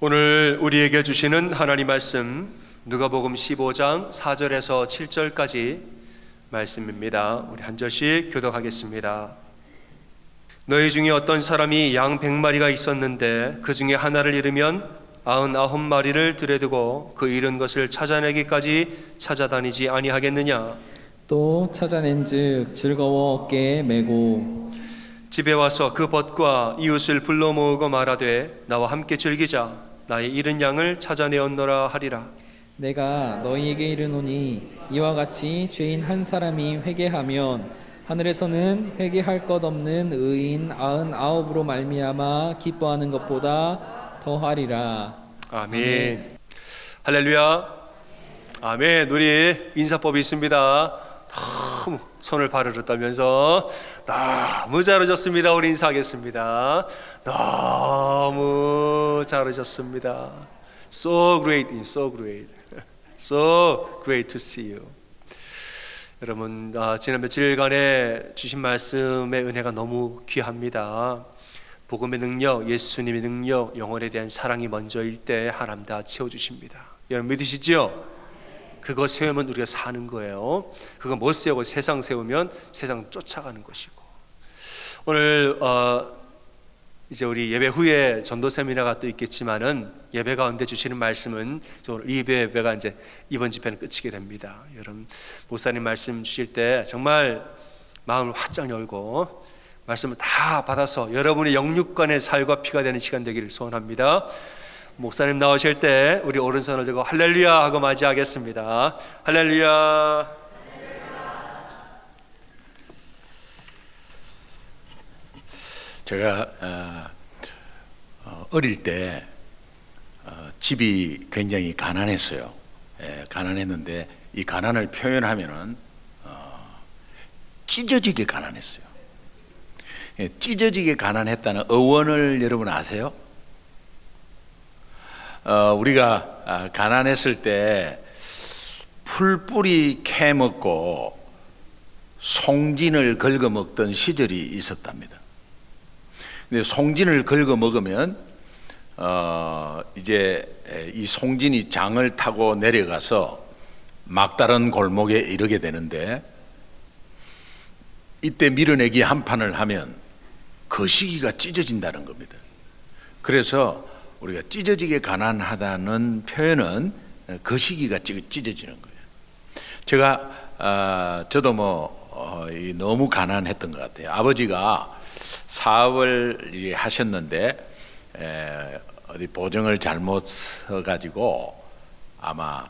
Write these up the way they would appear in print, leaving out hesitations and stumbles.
오늘 우리에게 주시는 하나님 말씀 누가복음 15장 4절에서 7절까지 말씀입니다. 우리 한 절씩 교독하겠습니다. 너희 중에 어떤 사람이 양 100마리가 있었는데 그 중에 하나를 잃으면 99마리를 들여두고 그 잃은 것을 찾아내기까지 찾아다니지 아니하겠느냐. 또 찾아낸즉 즐거워 어깨에 메고 집에 와서 그 벗과 이웃을 불러 모으고 말하되 나와 함께 즐기자. 나의 잃은 양을 찾아내었노라 하리라. 내가 너희에게 이르노니 이와 같이 죄인 한 사람이 회개하면 하늘에서는 회개할 것 없는 의인 99으로 말미암아 기뻐하는 것보다 더하리라. 아멘. 할렐루야. 아멘. 우리 인사법이 있습니다. 너무 손을 바르르 떨면서 너무 잘하셨습니다. 우리 인사하겠습니다. 너무 잘하셨습니다. So great, so great, so great to see you. 여러분, 지난 며칠간에 주신 말씀의 은혜가 너무 귀합니다. 복음의 능력, 예수님의 능력, 영혼에 대한 사랑이 먼저일 때 하나님 다 채워주십니다. 여러분 믿으시죠? 그거 세우면 우리가 사는 거예요. 그거 못 세우고 세상 세우면 세상 쫓아가는 것이고. 오늘 이제 우리 예배 후에 전도 세미나가 또 있겠지만은 예배 가운데 주시는 말씀은 이 예배가 이제 이번 집회는 끝이게 됩니다. 여러분 목사님 말씀 주실 때 정말 마음을 활짝 열고 말씀을 다 받아서 여러분의 영육간의 살과 피가 되는 시간 되기를 소원합니다. 목사님 나오실 때 우리 오른손을 들고 할렐루야 하고 맞이하겠습니다. 할렐루야. 제가 어릴 때 집이 굉장히 가난했어요. 가난했는데 이 가난을 표현하면은 찢어지게 가난했어요. 찢어지게 가난했다는 어원을 여러분 아세요? 우리가 가난했을 때 풀뿌리 캐먹고 송진을 긁어 먹던 시절이 있었답니다. 근데 송진을 긁어 먹으면 이제 이 송진이 장을 타고 내려가서 막다른 골목에 이르게 되는데 이때 밀어내기 한 판을 하면 거시기가 찢어진다는 겁니다. 그래서 우리가 찢어지게 가난하다는 표현은 거시기가 찢어지는 거예요. 제가 저도 너무 가난했던 것 같아요. 아버지가 사업을 하셨는데 어디 보증을 잘못 써가지고 아마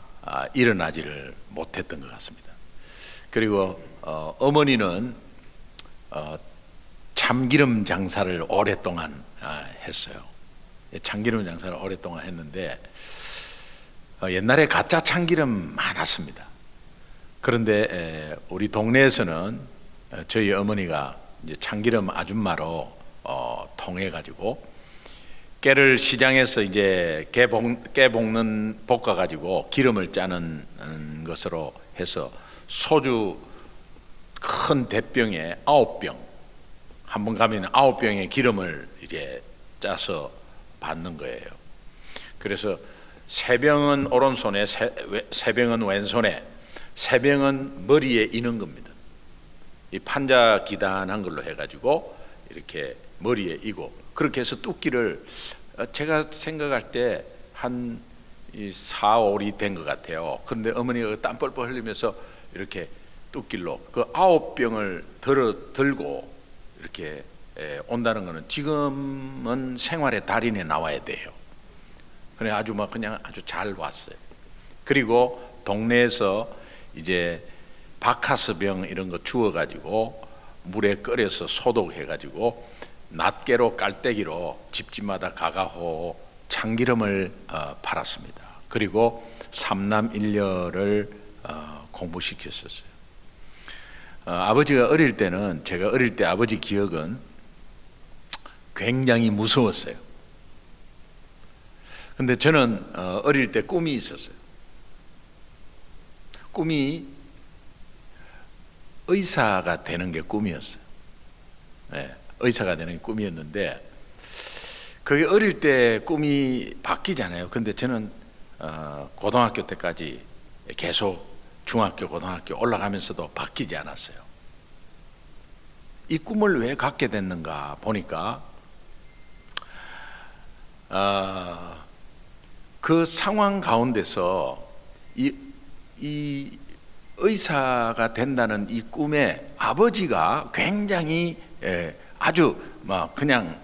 일어나지를 못했던 것 같습니다. 그리고 어머니는 참기름 장사를 오랫동안 했어요. 참기름 장사를 오랫동안 했는데 옛날에 가짜 참기름 많았습니다. 그런데 우리 동네에서는 저희 어머니가 이제 참기름 아줌마로 통해 가지고 깨를 시장에서 이제 깨 볶아 가지고 기름을 짜는 것으로 해서 소주 큰 대병에 9병 한 번 가면 9병의 기름을 이제 짜서 받는 거예요. 그래서 3병은 오른손에 3병은 왼손에 3병은 머리에 이는 겁니다. 이 판자 기단한 걸로 해가지고 이렇게 머리에 이고 그렇게 해서 뚜끼를 제가 생각할 때 한 4, 5리 된 것 같아요. 그런데 어머니가 땀 뻘뻘 흘리면서 이렇게 뚜끼로 그 9병을 들고 이렇게 온다는 것은 지금은 생활의 달인에 나와야 돼요. 그래 아주 그냥 아주 잘 왔어요. 그리고 동네에서 이제 바카스병 이런 거 주워가지고 물에 끓여서 소독해가지고 낱개로 깔때기로 집집마다 가가호 참기름을 팔았습니다. 그리고 삼남일녀를 공부시켰었어요. 아버지가 어릴 때는 제가 어릴 때 아버지 기억은 굉장히 무서웠어요. 근데 저는 어릴 때 꿈이 있었어요. 꿈이 의사가 되는 게 꿈이었어요. 의사가 되는 게 꿈이었는데 그게 어릴 때 꿈이 바뀌잖아요. 근데 저는 고등학교 때까지 계속 중학교, 고등학교 올라가면서도 바뀌지 않았어요. 이 꿈을 왜 갖게 됐는가 보니까 그 상황 가운데서 이 의사가 된다는 이 꿈에 아버지가 굉장히 아주 막 그냥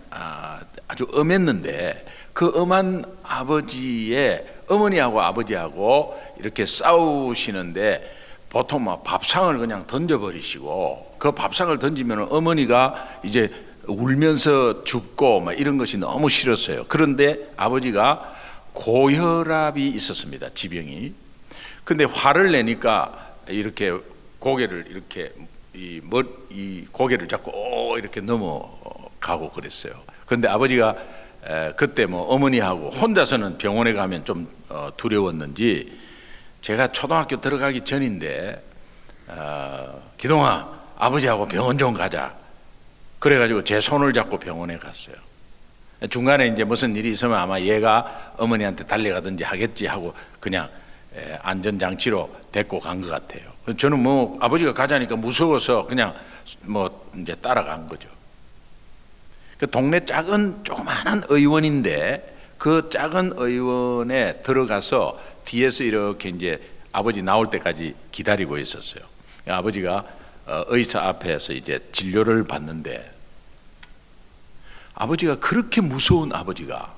아주 엄했는데, 그 엄한 아버지의 어머니하고 아버지하고 이렇게 싸우시는데 보통 막 밥상을 그냥 던져버리시고, 그 밥상을 던지면 어머니가 이제 울면서 죽고 막 이런 것이 너무 싫었어요. 그런데 아버지가 고혈압이 있었습니다. 지병이. 근데 화를 내니까 이렇게 고개를 이렇게 이 고개를 잡고 이렇게 넘어가고 그랬어요. 그런데 아버지가 그때 뭐 어머니하고 혼자서는 병원에 가면 좀 두려웠는지, 제가 초등학교 들어가기 전인데 기동아, 아버지하고 병원 좀 가자. 그래가지고 제 손을 잡고 병원에 갔어요. 중간에 이제 무슨 일이 있으면 아마 얘가 어머니한테 달려가든지 하겠지 하고 그냥 안전장치로 데리고 간 것 같아요. 저는 뭐 아버지가 가자니까 무서워서 그냥 뭐 이제 따라간 거죠. 그 동네 작은 조그마한 의원인데, 그 작은 의원에 들어가서 뒤에서 이렇게 이제 아버지 나올 때까지 기다리고 있었어요. 아버지가 의사 앞에서 이제 진료를 받는데, 아버지가 그렇게 무서운 아버지가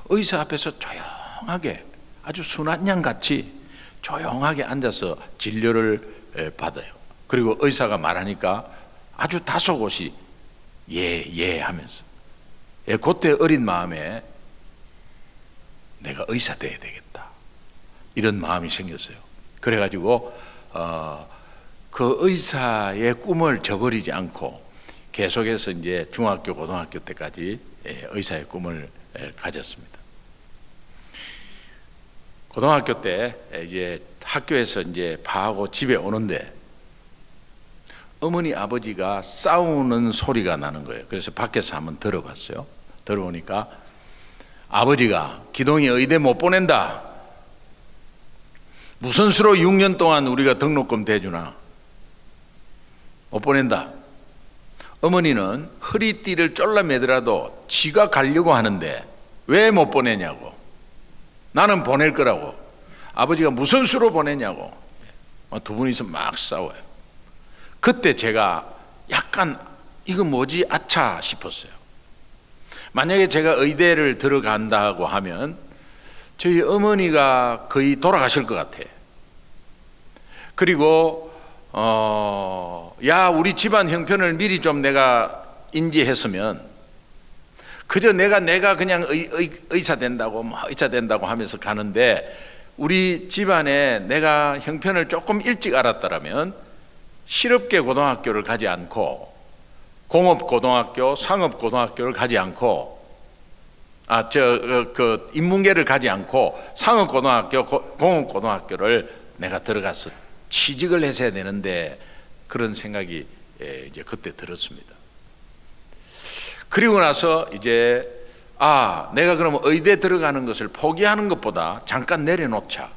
의사 앞에서 조용하게 아주 순한 양 같이 조용하게 앉아서 진료를 받아요. 그리고 의사가 말하니까 아주 다소곳이 예 하면서, 그때 어린 마음에 내가 의사 돼야 되겠다 이런 마음이 생겼어요. 그래가지고 그 의사의 꿈을 저버리지 않고 계속해서 이제 중학교, 고등학교 때까지 의사의 꿈을 가졌습니다. 고등학교 때 이제 학교에서 이제 파하고 집에 오는데 어머니 아버지가 싸우는 소리가 나는 거예요. 그래서 밖에서 한번 들어봤어요. 들어보니까 아버지가 기동이 의대 못 보낸다. 무슨 수로 6년 동안 우리가 등록금 대주나? 못 보낸다. 어머니는 허리띠를 졸라매더라도 지가 가려고 하는데 왜 못 보내냐고. 나는 보낼 거라고. 아버지가 무슨 수로 보내냐고. 두 분이서 막 싸워요. 그때 제가 약간 이거 뭐지 아차 싶었어요. 만약에 제가 의대를 들어간다고 하면 저희 어머니가 거의 돌아가실 것 같아. 그리고 야 우리 집안 형편을 미리 좀 내가 인지했으면 그저 내가 그냥 의사 된다고 의사 된다고 하면서 가는데, 우리 집안에 내가 형편을 조금 일찍 알았더라면 실업계 고등학교를 가지 않고 공업고등학교, 상업고등학교를 가지 않고 그 인문계를 가지 않고 상업고등학교, 공업고등학교를 내가 들어가서 취직을 했어야 되는데, 그런 생각이 이제 그때 들었습니다. 그리고 나서 이제 내가 그러면 의대 들어가는 것을 포기하는 것보다 잠깐 내려놓자.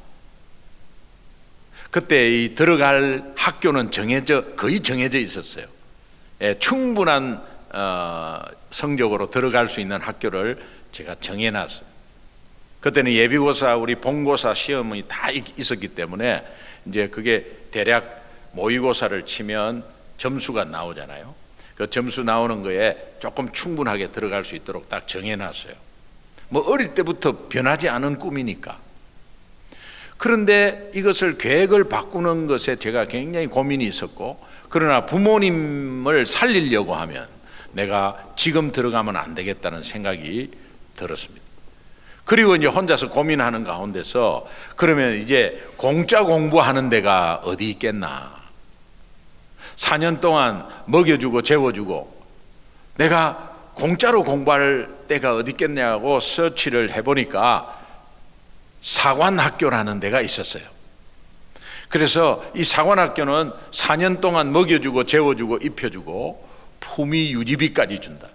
그때 이 들어갈 학교는 거의 정해져 있었어요. 충분한 성적으로 들어갈 수 있는 학교를 제가 정해놨어요. 그때는 예비고사, 우리 본고사 시험이 다 있었기 때문에 이제 그게 대략 모의고사를 치면 점수가 나오잖아요. 그 점수 나오는 거에 조금 충분하게 들어갈 수 있도록 딱 정해놨어요. 뭐 어릴 때부터 변하지 않은 꿈이니까. 그런데 이것을 계획을 바꾸는 것에 제가 굉장히 고민이 있었고, 그러나 부모님을 살리려고 하면 내가 지금 들어가면 안 되겠다는 생각이 들었습니다. 그리고 이제 혼자서 고민하는 가운데서 그러면 이제 공짜 공부하는 데가 어디 있겠나. 4년 동안 먹여주고 재워주고 내가 공짜로 공부할 데가 어디 있겠냐고 서치를 해보니까 사관학교라는 데가 있었어요. 그래서 이 사관학교는 4년 동안 먹여주고 재워주고 입혀주고 품위 유지비까지 준다.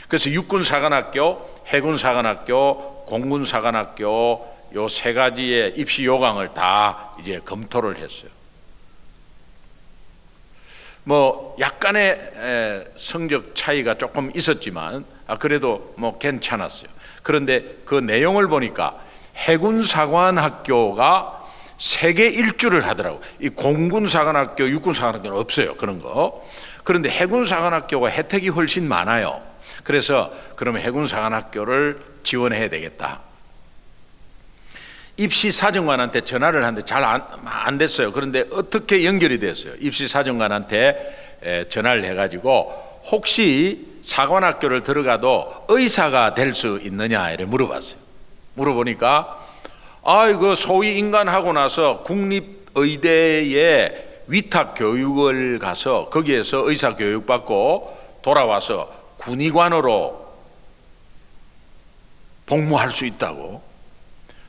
그래서 육군사관학교, 해군사관학교, 공군사관학교 요 세 가지의 입시 요강을 다 이제 검토를 했어요. 뭐 약간의 성적 차이가 조금 있었지만 그래도 뭐 괜찮았어요. 그런데 그 내용을 보니까 해군사관학교가 세계 일주를 하더라고. 이 공군사관학교, 육군사관학교는 없어요, 그런 거. 그런데 해군사관학교가 혜택이 훨씬 많아요. 그래서 그러면 해군사관학교를 지원해야 되겠다. 입시사정관한테 전화를 하는데 잘 안 됐어요. 그런데 어떻게 연결이 됐어요? 입시사정관한테 전화를 해가지고 혹시 사관학교를 들어가도 의사가 될 수 있느냐 이렇게 물어봤어요. 물어보니까 이거 소위 인간하고 나서 국립의대에 위탁 교육을 가서 거기에서 의사 교육받고 돌아와서 군의관으로 복무할 수 있다고.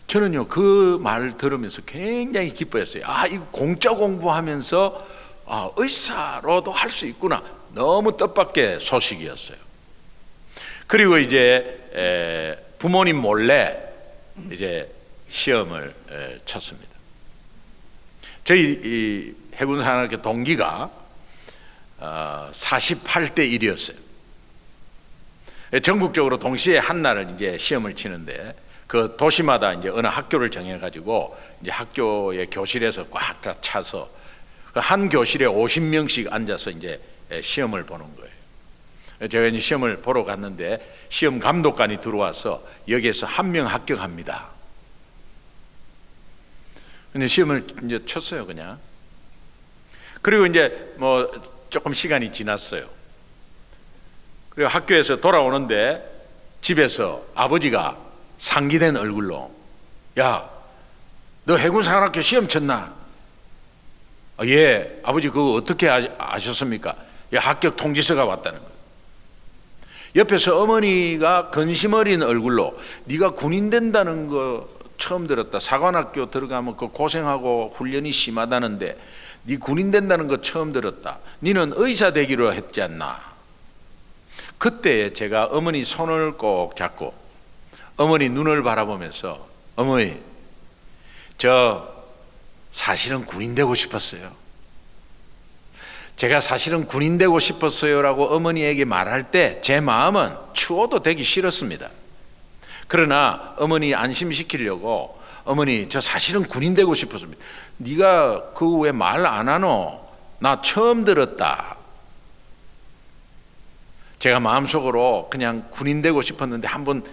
저는요 그 말 들으면서 굉장히 기뻐했어요. 이거 공짜 공부하면서 의사로도 할 수 있구나. 너무 뜻밖의 소식이었어요. 그리고 이제 부모님 몰래 이제 시험을 쳤습니다. 저희 이 해군사관학교 동기가 48대 1이었어요. 전국적으로 동시에 한 날을 이제 시험을 치는데 그 도시마다 이제 어느 학교를 정해가지고 이제 학교의 교실에서 꽉 다 차서 그 한 교실에 50명씩 앉아서 이제 시험을 보는 거예요. 제가 이제 시험을 보러 갔는데 시험 감독관이 들어와서 여기에서 한 명 합격합니다. 근데 시험을 이제 쳤어요, 그냥. 그리고 이제 뭐 조금 시간이 지났어요. 그리고 학교에서 돌아오는데 집에서 아버지가 상기된 얼굴로 야, 너 해군사관학교 시험 쳤나? 예, 아버지 그거 어떻게 아셨습니까? 합격 통지서가 왔다는 거예요. 옆에서 어머니가 근심 어린 얼굴로 네가 군인 된다는 거 처음 들었다. 사관학교 들어가면 그 고생하고 훈련이 심하다는데 네 군인 된다는 거 처음 들었다. 너는 의사 되기로 했지 않나? 그때 제가 어머니 손을 꼭 잡고 어머니 눈을 바라보면서 어머니 저 사실은 군인 되고 싶었어요. 제가 사실은 군인 되고 싶었어요라고 어머니에게 말할 때 제 마음은 추호도 되기 싫었습니다. 그러나 어머니 안심시키려고 어머니 저 사실은 군인 되고 싶었습니다. 네가 그거 왜 말 안 하노? 나 처음 들었다. 제가 마음속으로 그냥 군인 되고 싶었는데 한번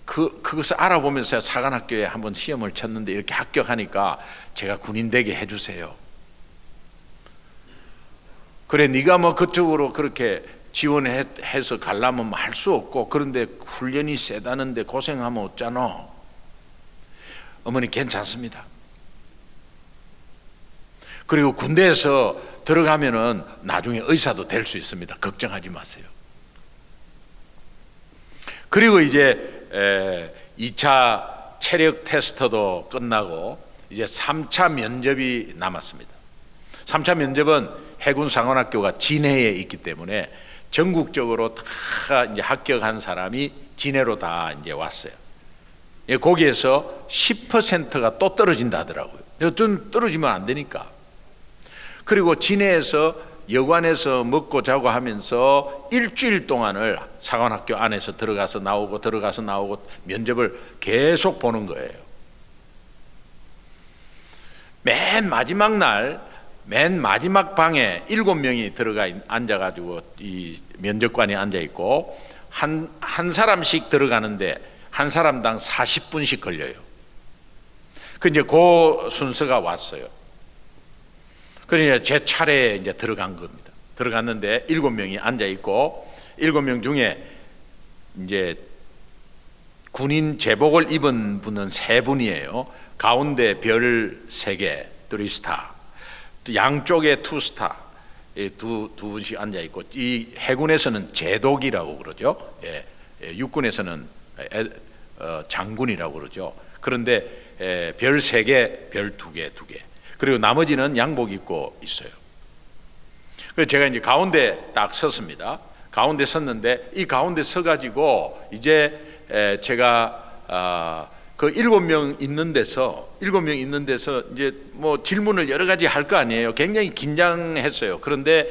그것을 알아보면서 사관학교에 한번 시험을 쳤는데 이렇게 합격하니까 제가 군인 되게 해주세요. 그래 네가 뭐 그쪽으로 그렇게 지원해서 가려면 할 수 없고 그런데 훈련이 세다는데 고생하면 어쩌노? 어머니 괜찮습니다. 그리고 군대에서 들어가면은 나중에 의사도 될 수 있습니다. 걱정하지 마세요. 그리고 이제 2차 체력 테스트도 끝나고 이제 3차 면접이 남았습니다. 3차 면접은 해군사관학교가 진해에 있기 때문에 전국적으로 다 이제 합격한 사람이 진해로 다 이제 왔어요. 거기에서 10%가 또 떨어진다 하더라고요. 좀 떨어지면 안 되니까. 그리고 진해에서 여관에서 먹고 자고 하면서 일주일 동안을 사관학교 안에서 들어가서 나오고 들어가서 나오고 면접을 계속 보는 거예요. 맨 마지막 날, 맨 마지막 방에 7명이 들어가 앉아가지고 이 면접관이 앉아있고 한 사람씩 들어가는데 한 사람당 40분씩 걸려요. 그 이제 그 순서가 왔어요. 그러니까 제 차례에 이제 들어간 겁니다. 들어갔는데 7명이 앉아 있고 7명 중에 이제 군인 제복을 입은 분은 3분이에요. 가운데 별 3개, 3스타. 또 양쪽에 2스타. 두 분씩 앉아 있고 이 해군에서는 제독이라고 그러죠. 육군에서는 장군이라고 그러죠. 그런데 별 3개, 별 2개, 2개. 그리고 나머지는 양복 입고 있어요. 그래서 제가 이제 가운데 딱 섰습니다. 가운데 섰는데 이 가운데 서가지고 이제 제가 그 7명 있는 데서 이제 뭐 질문을 여러 가지 할 거 아니에요. 굉장히 긴장했어요. 그런데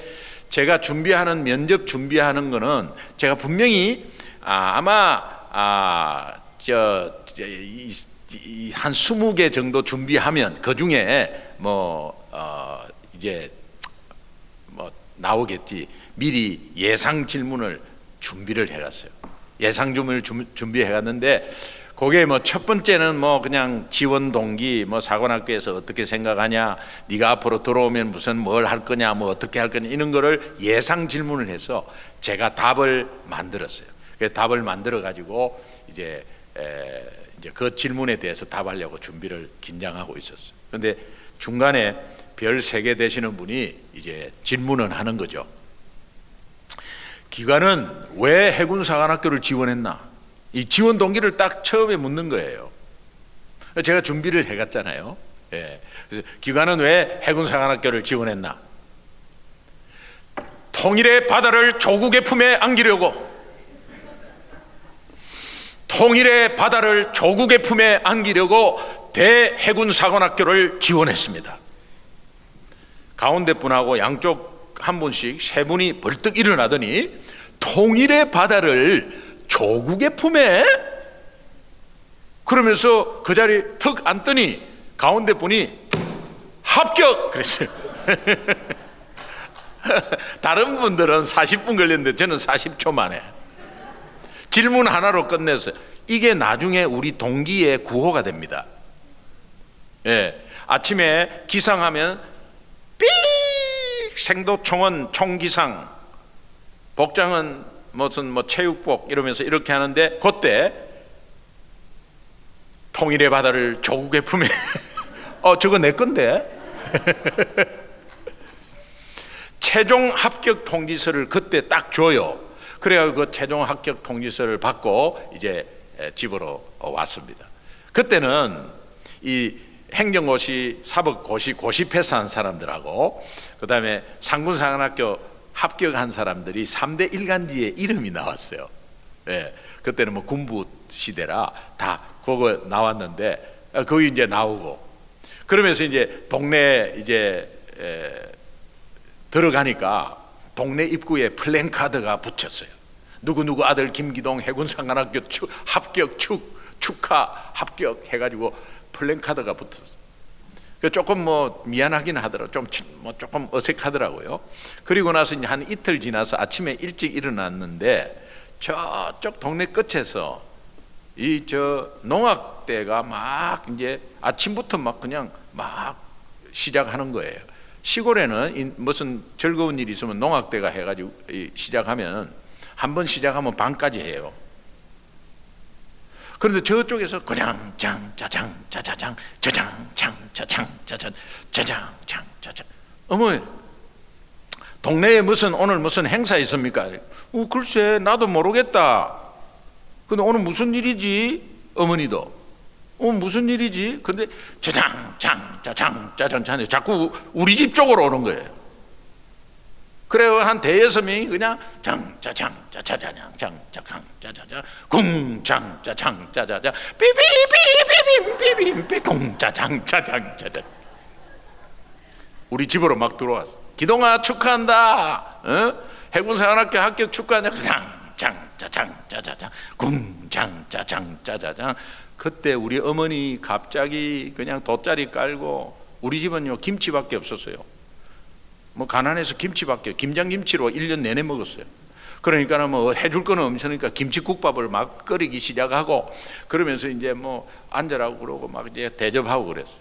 제가 준비하는 면접 준비하는 거는 제가 분명히 아마 한 20개 정도 준비하면 그 중에 이제 나오겠지. 미리 예상 질문을 준비를 해갔어요. 예상 질문을 준비해갔는데 그게 첫 번째는 그냥 지원 동기, 사관학교에서 어떻게 생각하냐, 네가 앞으로 들어오면 무슨 뭘 할 거냐, 어떻게 할 거냐, 이런 거를 예상 질문을 해서 제가 답을 만들었어요. 그 답을 만들어 가지고 이제 그 질문에 대해서 답하려고 준비를 긴장하고 있었어요. 그런데 중간에 별 3개 되시는 분이 이제 질문을 하는 거죠. 기관은 왜 해군사관학교를 지원했나? 이 지원 동기를 딱 처음에 묻는 거예요. 제가 준비를 해갔잖아요. 그래서 기관은 왜 해군사관학교를 지원했나? 통일의 바다를 조국의 품에 안기려고. 통일의 바다를 조국의 품에 안기려고 대해군사관학교를 지원했습니다. 가운데 분하고 양쪽 한 분씩 3분이 벌떡 일어나더니 통일의 바다를 조국의 품에? 그러면서 그 자리에 턱 앉더니 가운데 분이 합격! 그랬어요. 다른 분들은 40분 걸렸는데 저는 40초 만에 질문 하나로 끝냈어요. 이게 나중에 우리 동기의 구호가 됩니다. 아침에 기상하면 삐 생도총원 총기상, 복장은 무슨 체육복 이러면서 이렇게 하는데 그때 통일의 바다를 조국의 품에 저거 내 건데 최종 합격 통지서를 그때 딱 줘요. 그래야 그 최종 합격 통지서를 받고 이제 집으로 왔습니다. 그때는 이 행정고시, 사법고시, 고시 패스한 사람들하고 그 다음에 상군사관학교 합격한 사람들이 3대 일간지에 이름이 나왔어요. 그때는 군부 시대라 다 그거 나왔는데 거기 이제 나오고 그러면서 이제 동네 이제 들어가니까 동네 입구에 플랜카드가 붙였어요. 누구누구 아들 김기동 해군사관학교 합격 축하 합격 해가지고 플랜카드가 붙었어요. 조금 미안하긴 하더라고요. 조금 어색하더라고요. 그리고 나서 이제 한 이틀 지나서 아침에 일찍 일어났는데 저쪽 동네 끝에서 농악대가 막 이제 아침부터 그냥 시작하는 거예요. 시골에는 무슨 즐거운 일이 있으면 농악대가 해가지고 시작하면 한 번 시작하면 밤까지 해요. 그런데 저쪽에서 그냥 장 짜장 짜자장 짜장 장 짜장 짜장 짜장 장 짜장. 어머, 동네에 오늘 무슨 행사 있습니까? 글쎄 나도 모르겠다. 근데 오늘 무슨 일이지? 어머니도 무슨 일이지? 근데 짜장 장 짜장 짜장 장 자꾸 우리 집 쪽으로 오는 거예요. 그래요. 한 대여섯 명이 그냥 장짜장 짜자장 장짜장 짜자장 궁장 짜장 짜자장 삐비비비비비비 궁짜장 짜장 짜자. 우리 집으로 막 들어왔어. 기동아 축하한다. 해군사관학교 합격 축하한다. 장 짜장 짜자장 궁장 짜장 짜자장. 그때 우리 어머니 갑자기 그냥 돗자리 깔고, 우리 집은요 김치밖에 없었어요. 가난해서 김치밖에, 김장김치로 1년 내내 먹었어요. 그러니까 해줄 거는 없으니까 김치국밥을 막 끓이기 시작하고, 그러면서 이제 앉으라고 그러고 막 이제 대접하고 그랬어요.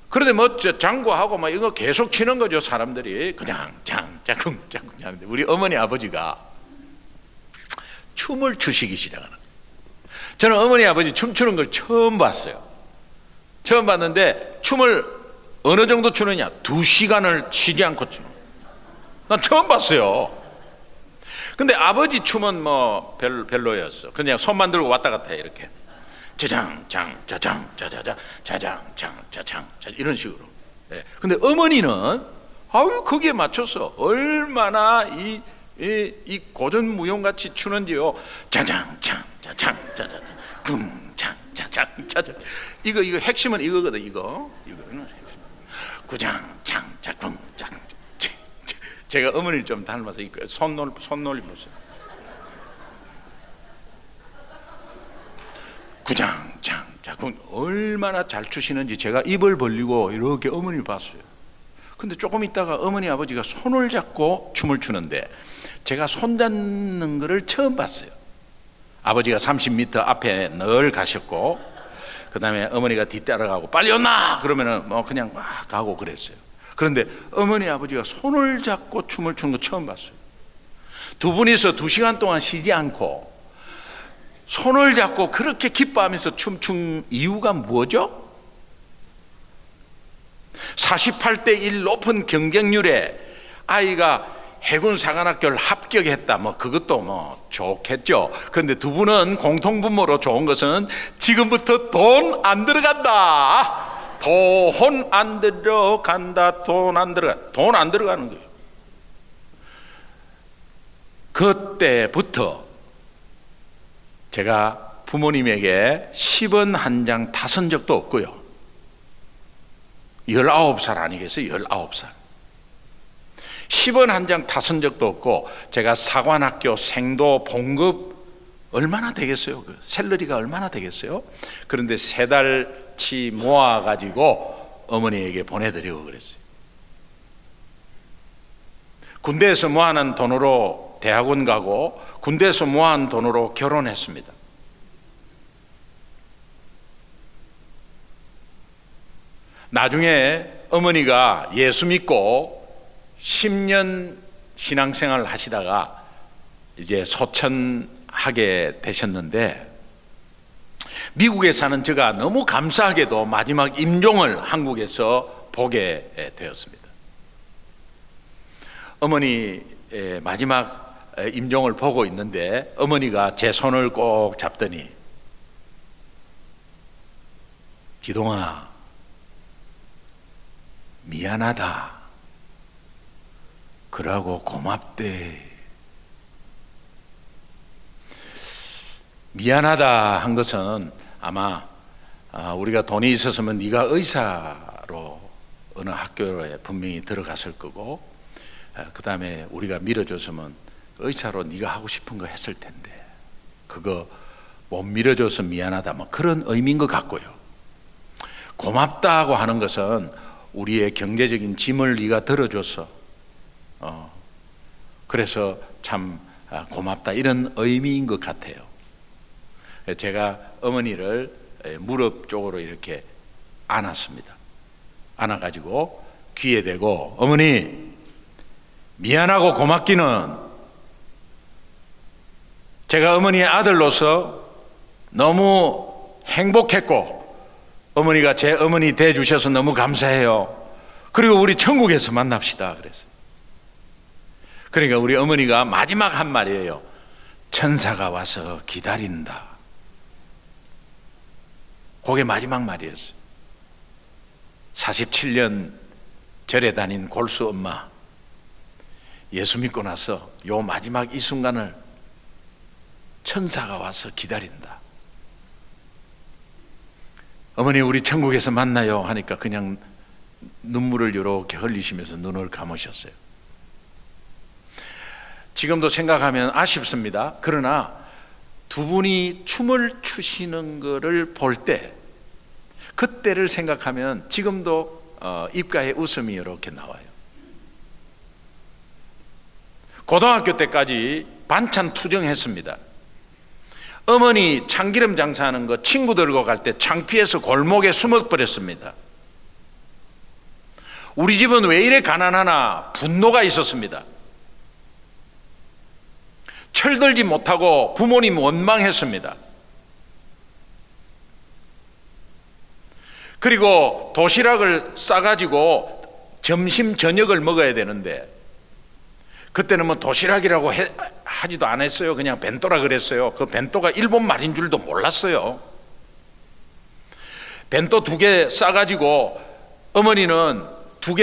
그런데 장구하고 이거 계속 치는 거죠. 사람들이 그냥 장자쿵 하는데 우리 어머니 아버지가 춤을 추시기 시작하는 거예요. 저는 어머니 아버지 춤추는 걸 처음 봤어요. 처음 봤는데 춤을 어느 정도 추느냐? 2시간을 쉬지 않고 추는. 난 처음 봤어요. 근데 아버지 춤은 별로였어. 그냥 손만 들고 왔다 갔다 해, 이렇게. 짜장, 장, 짜장, 짜자자, 짜장, 장, 짜장, 이런 식으로. 근데 어머니는 거기에 맞춰서 얼마나 이 고전 무용같이 추는지요. 짜장창 짜장 짜장 쿵창 짜장 짜장. 이거 핵심은 이거거든. 이거는 핵심. 구장창 짜쿵 짱. 제가 어머니를 좀 닮아서 손놀림 보세요. 구장창 짜쿵. 얼마나 잘 추시는지 제가 입을 벌리고 이렇게 어머니를 봤어요. 근데 조금 있다가 어머니 아버지가 손을 잡고 춤을 추는데 제가 손 잡는 거를 처음 봤어요. 아버지가 30m 앞에 늘 가셨고, 그 다음에 어머니가 뒤따라가고 빨리 온나 그러면은 뭐 그냥 막 가고 그랬어요. 그런데 어머니 아버지가 손을 잡고 춤을 추는 거 처음 봤어요. 두 분이서 2시간 동안 쉬지 않고 손을 잡고 그렇게 기뻐하면서 춤춘 이유가 뭐죠? 48대 1 높은 경쟁률에 아이가 해군 사관학교를 합격했다. 뭐 그것도 뭐 좋겠죠. 그런데 두 분은 공통분모로 좋은 것은 지금부터 돈 안 들어간다. 돈 안 들어간다. 돈 안 들어가는 거예요. 그때부터 제가 부모님에게 10원 한 장 다 쓴 적도 없고요. 19살 아니겠어요? 19살. 10원 한 장 다 쓴 적도 없고, 제가 사관학교 생도 봉급 얼마나 되겠어요? 그 샐러리가 얼마나 되겠어요? 그런데 3달치 모아가지고 어머니에게 보내드리고 그랬어요. 군대에서 모아놓은 돈으로 대학원 가고 군대에서 모아놓은 돈으로 결혼했습니다. 나중에 어머니가 예수 믿고 10년 신앙생활을 하시다가 이제 소천하게 되셨는데, 미국에 사는 제가 너무 감사하게도 마지막 임종을 한국에서 보게 되었습니다. 어머니 마지막 임종을 보고 있는데 어머니가 제 손을 꼭 잡더니, 기동아 미안하다, 그러고 고맙대. 미안하다 한 것은 아마 우리가 돈이 있었으면 네가 의사로 어느 학교에 분명히 들어갔을 거고, 그 다음에 우리가 밀어줬으면 의사로 네가 하고 싶은 거 했을 텐데 그거 못 밀어줘서 미안하다, 뭐 그런 의미인 것 같고요. 고맙다고 하는 것은 우리의 경제적인 짐을 네가 들어줘서 그래서 참 고맙다, 이런 의미인 것 같아요. 제가 어머니를 무릎 쪽으로 이렇게 안았습니다. 안아가지고 귀에 대고, 어머니 미안하고 고맙기는 제가 어머니의 아들로서 너무 행복했고 어머니가 제 어머니 대해주셔서 너무 감사해요. 그리고 우리 천국에서 만납시다 그랬어요. 그러니까 우리 어머니가 마지막 한 말이에요. 천사가 와서 기다린다. 그게 마지막 말이었어요. 47년 절에 다닌 골수 엄마, 예수 믿고 나서 요 마지막 이 순간을 천사가 와서 기다린다. 어머니 우리 천국에서 만나요 하니까 그냥 눈물을 이렇게 흘리시면서 눈을 감으셨어요. 지금도 생각하면 아쉽습니다. 그러나 두 분이 춤을 추시는 것을 볼 때, 그때를 생각하면 지금도 입가에 웃음이 이렇게 나와요. 고등학교 때까지 반찬 투정했습니다. 어머니 참기름 장사하는 거 친구 들고 갈 때 창피해서 골목에 숨어버렸습니다. 우리 집은 왜 이래 가난하나 분노가 있었습니다. 철들지 못하고 부모님 원망했습니다. 그리고 도시락을 싸가지고 점심 저녁을 먹어야 되는데 그때는 뭐 도시락이라고 하지도 않았어요. 그냥 벤또라 그랬어요. 그 벤또가 일본 말인 줄도 몰랐어요. 벤또 2개 싸가지고 어머니는 두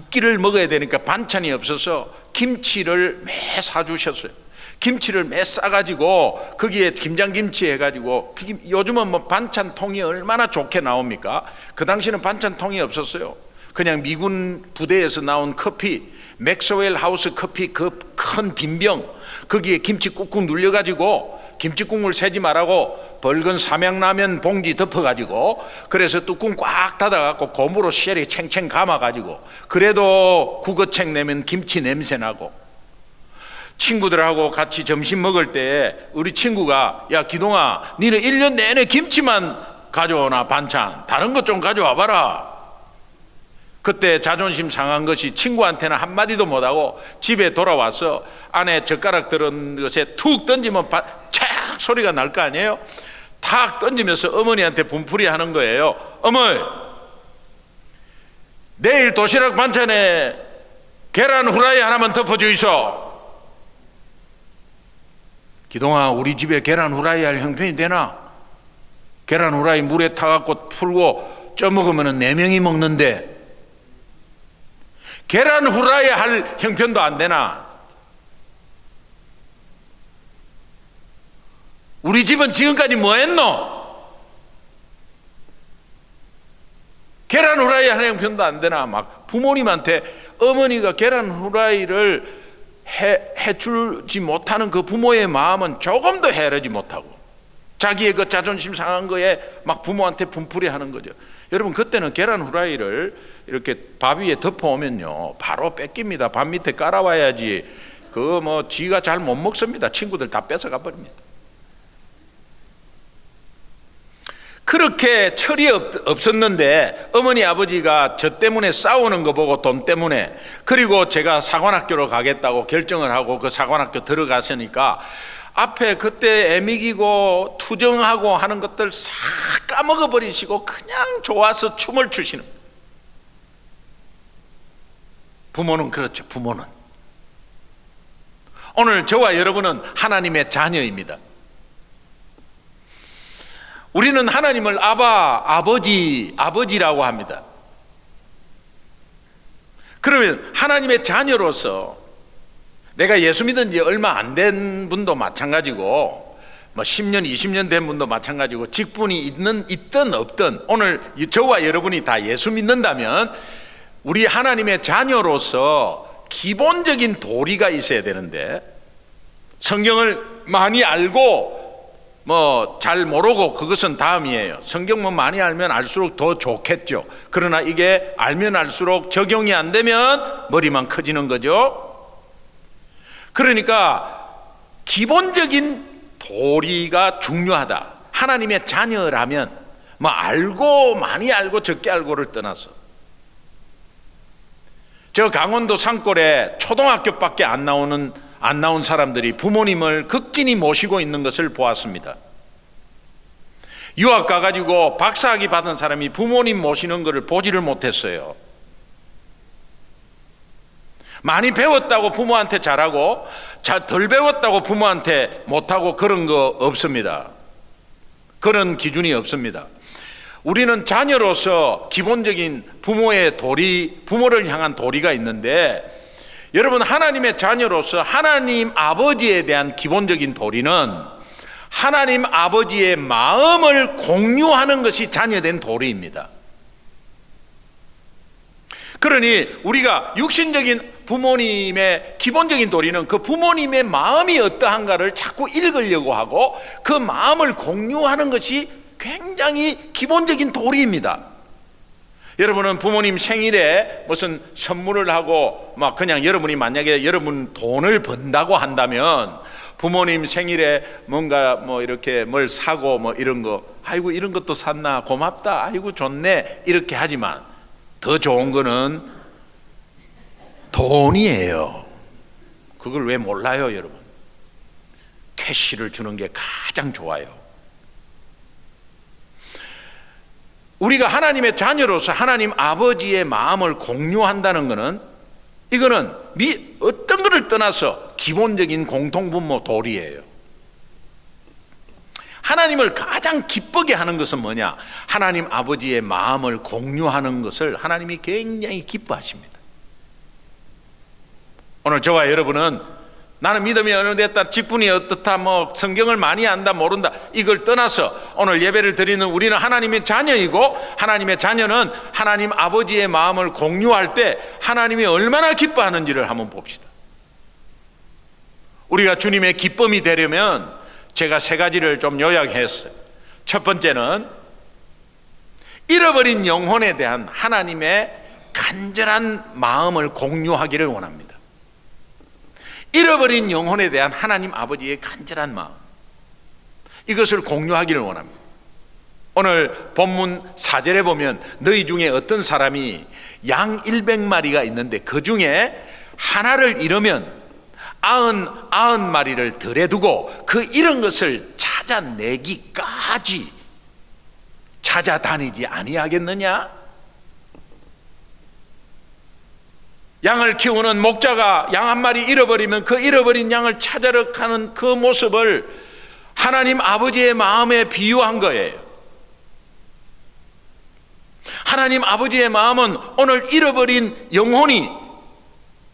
끼를 먹어야 되니까 반찬이 없어서 김치를 매 사주셨어요. 김치를 매 싸가지고 거기에 김장김치 해가지고, 요즘은 뭐 반찬통이 얼마나 좋게 나옵니까? 그 당시는 반찬통이 없었어요. 그냥 미군 부대에서 나온 커피, 맥스웰 하우스 커피 그 큰 빈병, 거기에 김치 꾹꾹 눌려가지고 김치국물 새지 말라고 붉은 삼양라면 봉지 덮어가지고, 그래서 뚜껑 꽉 닫아갖고 고무로 쉘이 챙챙 감아가지고, 그래도 국어책 내면 김치 냄새 나고, 친구들하고 같이 점심 먹을 때 우리 친구가, 야 기동아, 니는 1년 내내 김치만 가져오나 반찬, 다른 것 좀 가져와 봐라. 그때 자존심 상한 것이 친구한테는 한마디도 못하고 집에 돌아와서 안에 젓가락 들은 것에 툭 던지면 착 소리가 날 거 아니에요. 탁 던지면서 어머니한테 분풀이 하는 거예요. 어머니, 내일 도시락 반찬에 계란 후라이 하나만 덮어주이소. 기동아, 우리 집에 계란 후라이 할 형편이 되나? 계란 후라이 물에 타갖고 풀고 쪄먹으면 4명이 먹는데 계란 후라이 할 형편도 안 되나? 우리 집은 지금까지 뭐 했노? 계란 후라이 할 형편도 안 되나? 막 부모님한테 어머니가 계란 후라이를 해주지 못하는 그 부모의 마음은 조금도 헤아리지 못하고 자기의 그 자존심 상한 거에 막 부모한테 분풀이 하는 거죠. 여러분, 그때는 계란 후라이를 이렇게 밥 위에 덮어오면요 바로 뺏깁니다. 밥 밑에 깔아와야지. 그거 뭐 지가 잘 못 먹습니다. 친구들 다 뺏어가 버립니다. 그렇게 철이 없었는데 어머니 아버지가 저 때문에 싸우는 거 보고, 돈 때문에, 그리고 제가 사관학교로 가겠다고 결정을 하고 그 사관학교 들어갔으니까 앞에 그때 애미기고 투정하고 하는 것들 싹 까먹어 버리시고 그냥 좋아서 춤을 추시는. 부모는 그렇죠. 부모는 오늘 저와 여러분은 하나님의 자녀입니다. 우리는 하나님을 아버지라고 합니다. 그러면 하나님의 자녀로서, 내가 예수 믿은 지 얼마 안 된 분도 마찬가지고, 뭐 10년, 20년 된 분도 마찬가지고, 직분이 있든 없든, 오늘 저와 여러분이 다 예수 믿는다면 우리 하나님의 자녀로서 기본적인 도리가 있어야 되는데, 성경을 많이 알고 뭐 잘 모르고 그것은 다음이에요. 성경만 많이 알면 알수록 더 좋겠죠. 그러나 이게 알면 알수록 적용이 안 되면 머리만 커지는 거죠. 그러니까 기본적인 도리가 중요하다. 하나님의 자녀라면 뭐 알고 많이 알고 적게 알고를 떠나서, 저 강원도 산골에 초등학교밖에 안 나온 사람들이 부모님을 극진히 모시고 있는 것을 보았습니다. 유학 가가지고 박사학위 받은 사람이 부모님 모시는 것을 보지를 못했어요. 많이 배웠다고 부모한테 잘하고 덜 배웠다고 부모한테 못하고 그런 거 없습니다. 그런 기준이 없습니다. 우리는 자녀로서 기본적인 부모의 도리, 부모를 향한 도리가 있는데, 여러분, 하나님의 자녀로서 하나님 아버지에 대한 기본적인 도리는 하나님 아버지의 마음을 공유하는 것이 자녀된 도리입니다. 그러니 우리가 육신적인 부모님의 기본적인 도리는 그 부모님의 마음이 어떠한가를 자꾸 읽으려고 하고 그 마음을 공유하는 것이 굉장히 기본적인 도리입니다. 여러분은 부모님 생일에 무슨 선물을 하고 막 그냥 여러분이 만약에 여러분 돈을 번다고 한다면 부모님 생일에 뭔가 뭐 이렇게 뭘 사고 뭐 이런 거, 아이고 이런 것도 샀나, 고맙다, 아이고 좋네, 이렇게 하지만 더 좋은 거는 돈이에요. 그걸 왜 몰라요, 여러분? 캐시를 주는 게 가장 좋아요. 우리가 하나님의 자녀로서 하나님 아버지의 마음을 공유한다는 것은, 이거는 어떤 것을 떠나서 기본적인 공통분모 도리예요. 하나님을 가장 기쁘게 하는 것은 뭐냐? 하나님 아버지의 마음을 공유하는 것을 하나님이 굉장히 기뻐하십니다. 오늘 저와 여러분은 나는 믿음이 어느 됐다, 직분이 어떻다, 뭐 성경을 많이 안다 모른다 이걸 떠나서 오늘 예배를 드리는 우리는 하나님의 자녀이고, 하나님의 자녀는 하나님 아버지의 마음을 공유할 때 하나님이 얼마나 기뻐하는지를 한번 봅시다. 우리가 주님의 기쁨이 되려면 제가 세 가지를 좀 요약했어요. 첫 번째는 잃어버린 영혼에 대한 하나님의 간절한 마음을 공유하기를 원합니다. 잃어버린 영혼에 대한 하나님 아버지의 간절한 마음, 이것을 공유하기를 원합니다. 오늘 본문 4절에 보면 너희 중에 어떤 사람이 양 100마리가 있는데 그 중에 하나를 잃으면 90마리를 덜에 두고 그 잃은 것을 찾아내기까지 찾아다니지 아니하겠느냐? 양을 키우는 목자가 양 한 마리 잃어버리면 그 잃어버린 양을 찾아러 가는 그 모습을 하나님 아버지의 마음에 비유한 거예요. 하나님 아버지의 마음은 오늘 잃어버린 영혼이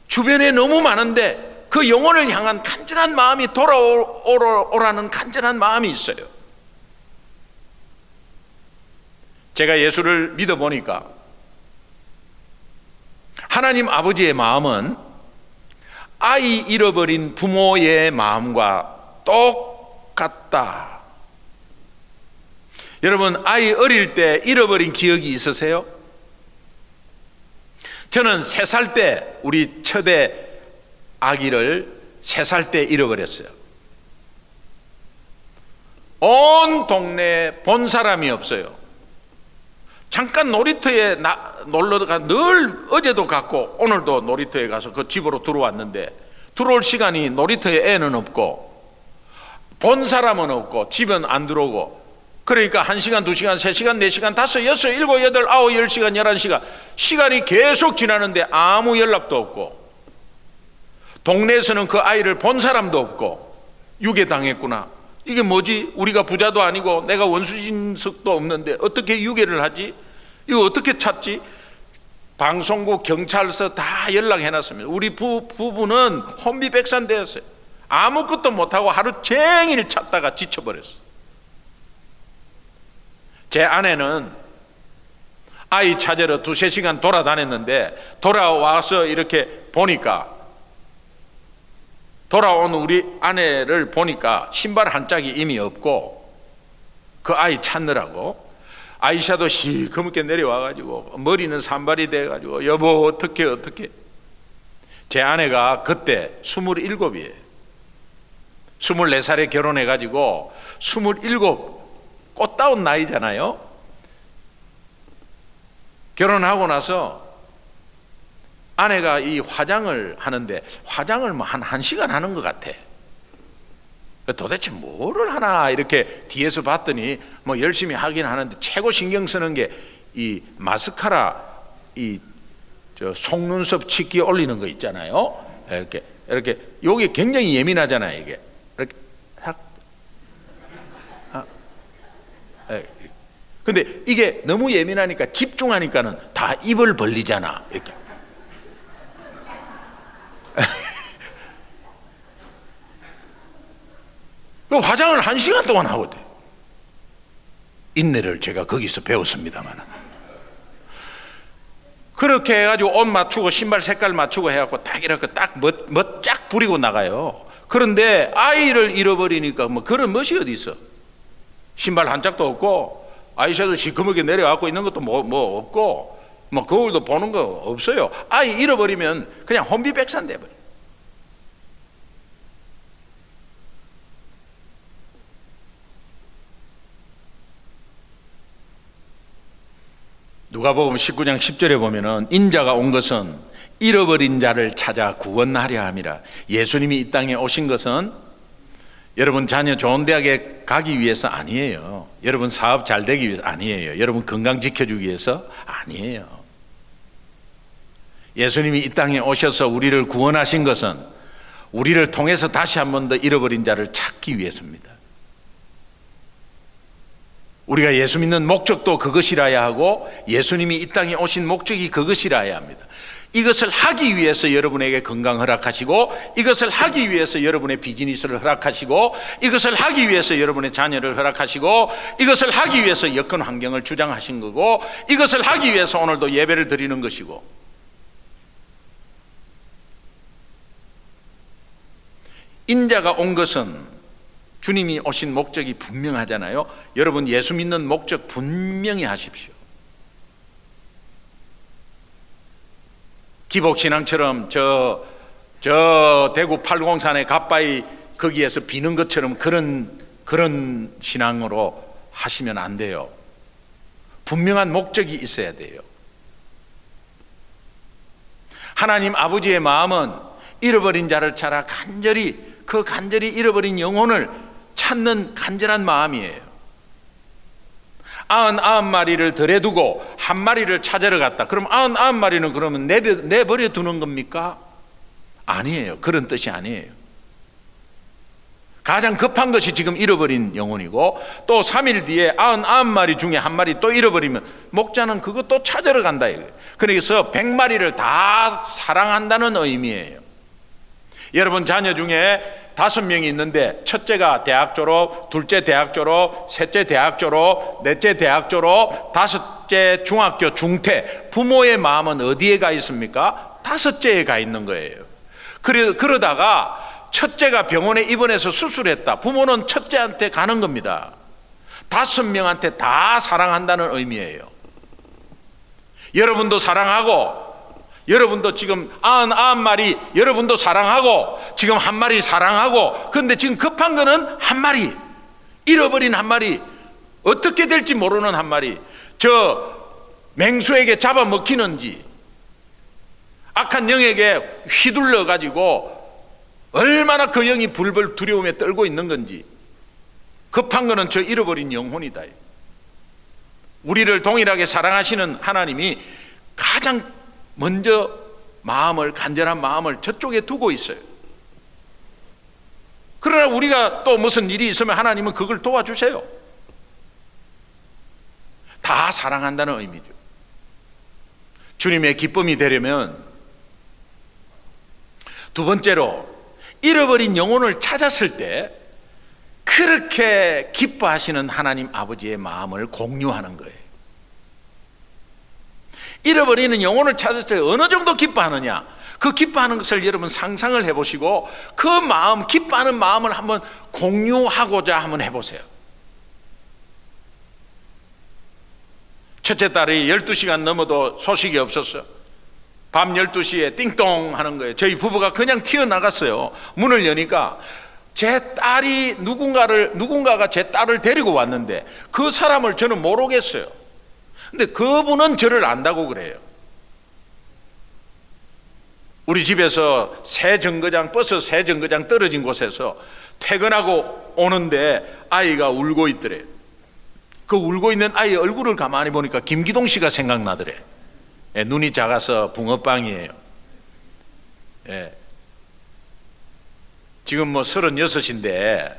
주변에 너무 많은데 그 영혼을 향한 간절한 마음이 돌아오라는 간절한 마음이 있어요. 제가 예수를 믿어보니까 하나님 아버지의 마음은 아이 잃어버린 부모의 마음과 똑같다. 여러분, 아이 어릴 때 잃어버린 기억이 있으세요? 저는 3살 때 우리 첫애 아기를 3살 때 잃어버렸어요. 온 동네에 본 사람이 없어요. 잠깐 놀이터에 놀러가 늘 어제도 갔고 오늘도 놀이터에 가서 그 집으로 들어왔는데 들어올 시간이 놀이터에 애는 없고 본 사람은 없고 집은 안 들어오고, 그러니까 1시간, 2시간, 3시간, 4시간, 5, 6, 7, 8, 9, 10시간, 11시간 시간이 계속 지나는데 아무 연락도 없고, 동네에서는 그 아이를 본 사람도 없고 유괴당했구나. 이게 뭐지? 우리가 부자도 아니고 내가 원수진석도 없는데 어떻게 유괴를 하지? 이거 어떻게 찾지? 방송국, 경찰서 다 연락해놨습니다. 우리 부부는 혼비백산되었어요. 아무것도 못하고 하루 종일 찾다가 지쳐버렸어요. 제 아내는 아이 찾으러 2-3시간 돌아다녔는데 돌아와서 이렇게 보니까, 돌아온 우리 아내를 보니까 신발 한 짝이 이미 없고 그 아이 찾느라고 아이샤도 시커멓게 내려와가지고 머리는 산발이 돼가지고 여보 어떻게. 제 아내가 그때 27이에요 24살에 결혼해가지고 27, 꽃다운 나이잖아요. 결혼하고 나서 아내가 이 화장을 하는데 화장을 뭐 한 1시간 하는 것 같아. 도대체 뭐를 하나 이렇게 뒤에서 봤더니 뭐 열심히 하긴 하는데 최고 신경 쓰는 게 이 마스카라, 이 저 속눈썹 짙게 올리는 거 있잖아요. 이렇게 여기 굉장히 예민하잖아요. 이게 이렇게 탁. 근데 이게 너무 예민하니까 집중하니까는 다 입을 벌리잖아. 이렇게. 화장을 1시간 동안 하거든. 인내를 제가 거기서 배웠습니다만, 그렇게 해가지고 옷 맞추고 신발 색깔 맞추고 해갖고 딱 이렇게 딱 멋쫙 부리고 나가요. 그런데 아이를 잃어버리니까 뭐 그런 멋이 어디 있어? 신발 한 짝도 없고 아이샤도 시커멓게 내려갖고 있는 것도 뭐 없고 뭐 거울도 보는 거 없어요. 아이 잃어버리면 그냥 혼비백산 돼버려. 누가복음 19장 10절에 보면은 인자가 온 것은 잃어버린 자를 찾아 구원하려 함이라. 예수님이 이 땅에 오신 것은 여러분 자녀 좋은 대학에 가기 위해서 아니에요. 여러분 사업 잘 되기 위해서 아니에요. 여러분 건강 지켜주기 위해서 아니에요. 예수님이 이 땅에 오셔서 우리를 구원하신 것은 우리를 통해서 다시 한 번 더 잃어버린 자를 찾기 위해서입니다. 우리가 예수 믿는 목적도 그것이라야 하고 예수님이 이 땅에 오신 목적이 그것이라야 합니다. 이것을 하기 위해서 여러분에게 건강 허락하시고, 이것을 하기 위해서 여러분의 비즈니스를 허락하시고, 이것을 하기 위해서 여러분의 자녀를 허락하시고, 이것을 하기 위해서 여건 환경을 주장하신 거고, 이것을 하기 위해서 오늘도 예배를 드리는 것이고. 인자가 온 것은, 주님이 오신 목적이 분명하잖아요. 여러분 예수 믿는 목적 분명히 하십시오. 기복신앙처럼 저 대구 팔공산의 갓바위 거기에서 비는 것처럼 그런 신앙으로 하시면 안 돼요. 분명한 목적이 있어야 돼요. 하나님 아버지의 마음은 잃어버린 자를 찾아 간절히 잃어버린 영혼을 찾는 간절한 마음이에요. 99마리를 덜에 두고 한 마리를 찾으러 갔다. 그럼 99마리는 그러면 내버려 두는 겁니까? 아니에요. 그런 뜻이 아니에요. 가장 급한 것이 지금 잃어버린 영혼이고, 또 3일 뒤에 99마리 중에 한 마리 또 잃어버리면 목자는 그거 또 찾으러 간다 이거예요. 그래서 100마리를 다 사랑한다는 의미예요. 여러분 자녀 중에 5명이 있는데, 첫째가 대학 졸업, 둘째 대학 졸업, 셋째 대학 졸업, 넷째 대학 졸업, 다섯째 중학교 중퇴. 부모의 마음은 어디에 가 있습니까? 다섯째에 가 있는 거예요. 그러다가 첫째가 병원에 입원해서 수술했다. 부모는 첫째한테 가는 겁니다. 5명한테 다 사랑한다는 의미예요. 여러분도 사랑하고, 여러분도 지금 99마리 여러분도 사랑하고, 지금 한 마리 사랑하고, 그런데 지금 급한 거는 한 마리, 잃어버린 한 마리, 어떻게 될지 모르는 한 마리, 저 맹수에게 잡아먹히는지, 악한 영에게 휘둘러 가지고 얼마나 그 영이 불벌 두려움에 떨고 있는 건지. 급한 거는 저 잃어버린 영혼이다. 우리를 동일하게 사랑하시는 하나님이 가장 먼저 간절한 마음을 저쪽에 두고 있어요. 그러나 우리가 또 무슨 일이 있으면 하나님은 그걸 도와주세요. 다 사랑한다는 의미죠. 주님의 기쁨이 되려면, 두 번째로 잃어버린 영혼을 찾았을 때 그렇게 기뻐하시는 하나님 아버지의 마음을 공유하는 거예요. 잃어버리는 영혼을 찾을 때 어느 정도 기뻐하느냐, 그 기뻐하는 것을 여러분 상상을 해보시고, 그 마음, 기뻐하는 마음을 한번 공유하고자 한번 해보세요. 첫째 딸이 12시간 넘어도 소식이 없었어요. 밤 12시에 띵동 하는 거예요. 저희 부부가 그냥 튀어나갔어요. 문을 여니까 제 딸이 누군가가 제 딸을 데리고 왔는데, 그 사람을 저는 모르겠어요. 근데 그분은 저를 안다고 그래요. 우리 집에서 버스 새 정거장 떨어진 곳에서 퇴근하고 오는데 아이가 울고 있더래요. 그 울고 있는 아이 얼굴을 가만히 보니까 김기동 씨가 생각나더래. 눈이 작아서 붕어빵이에요. 지금 36인데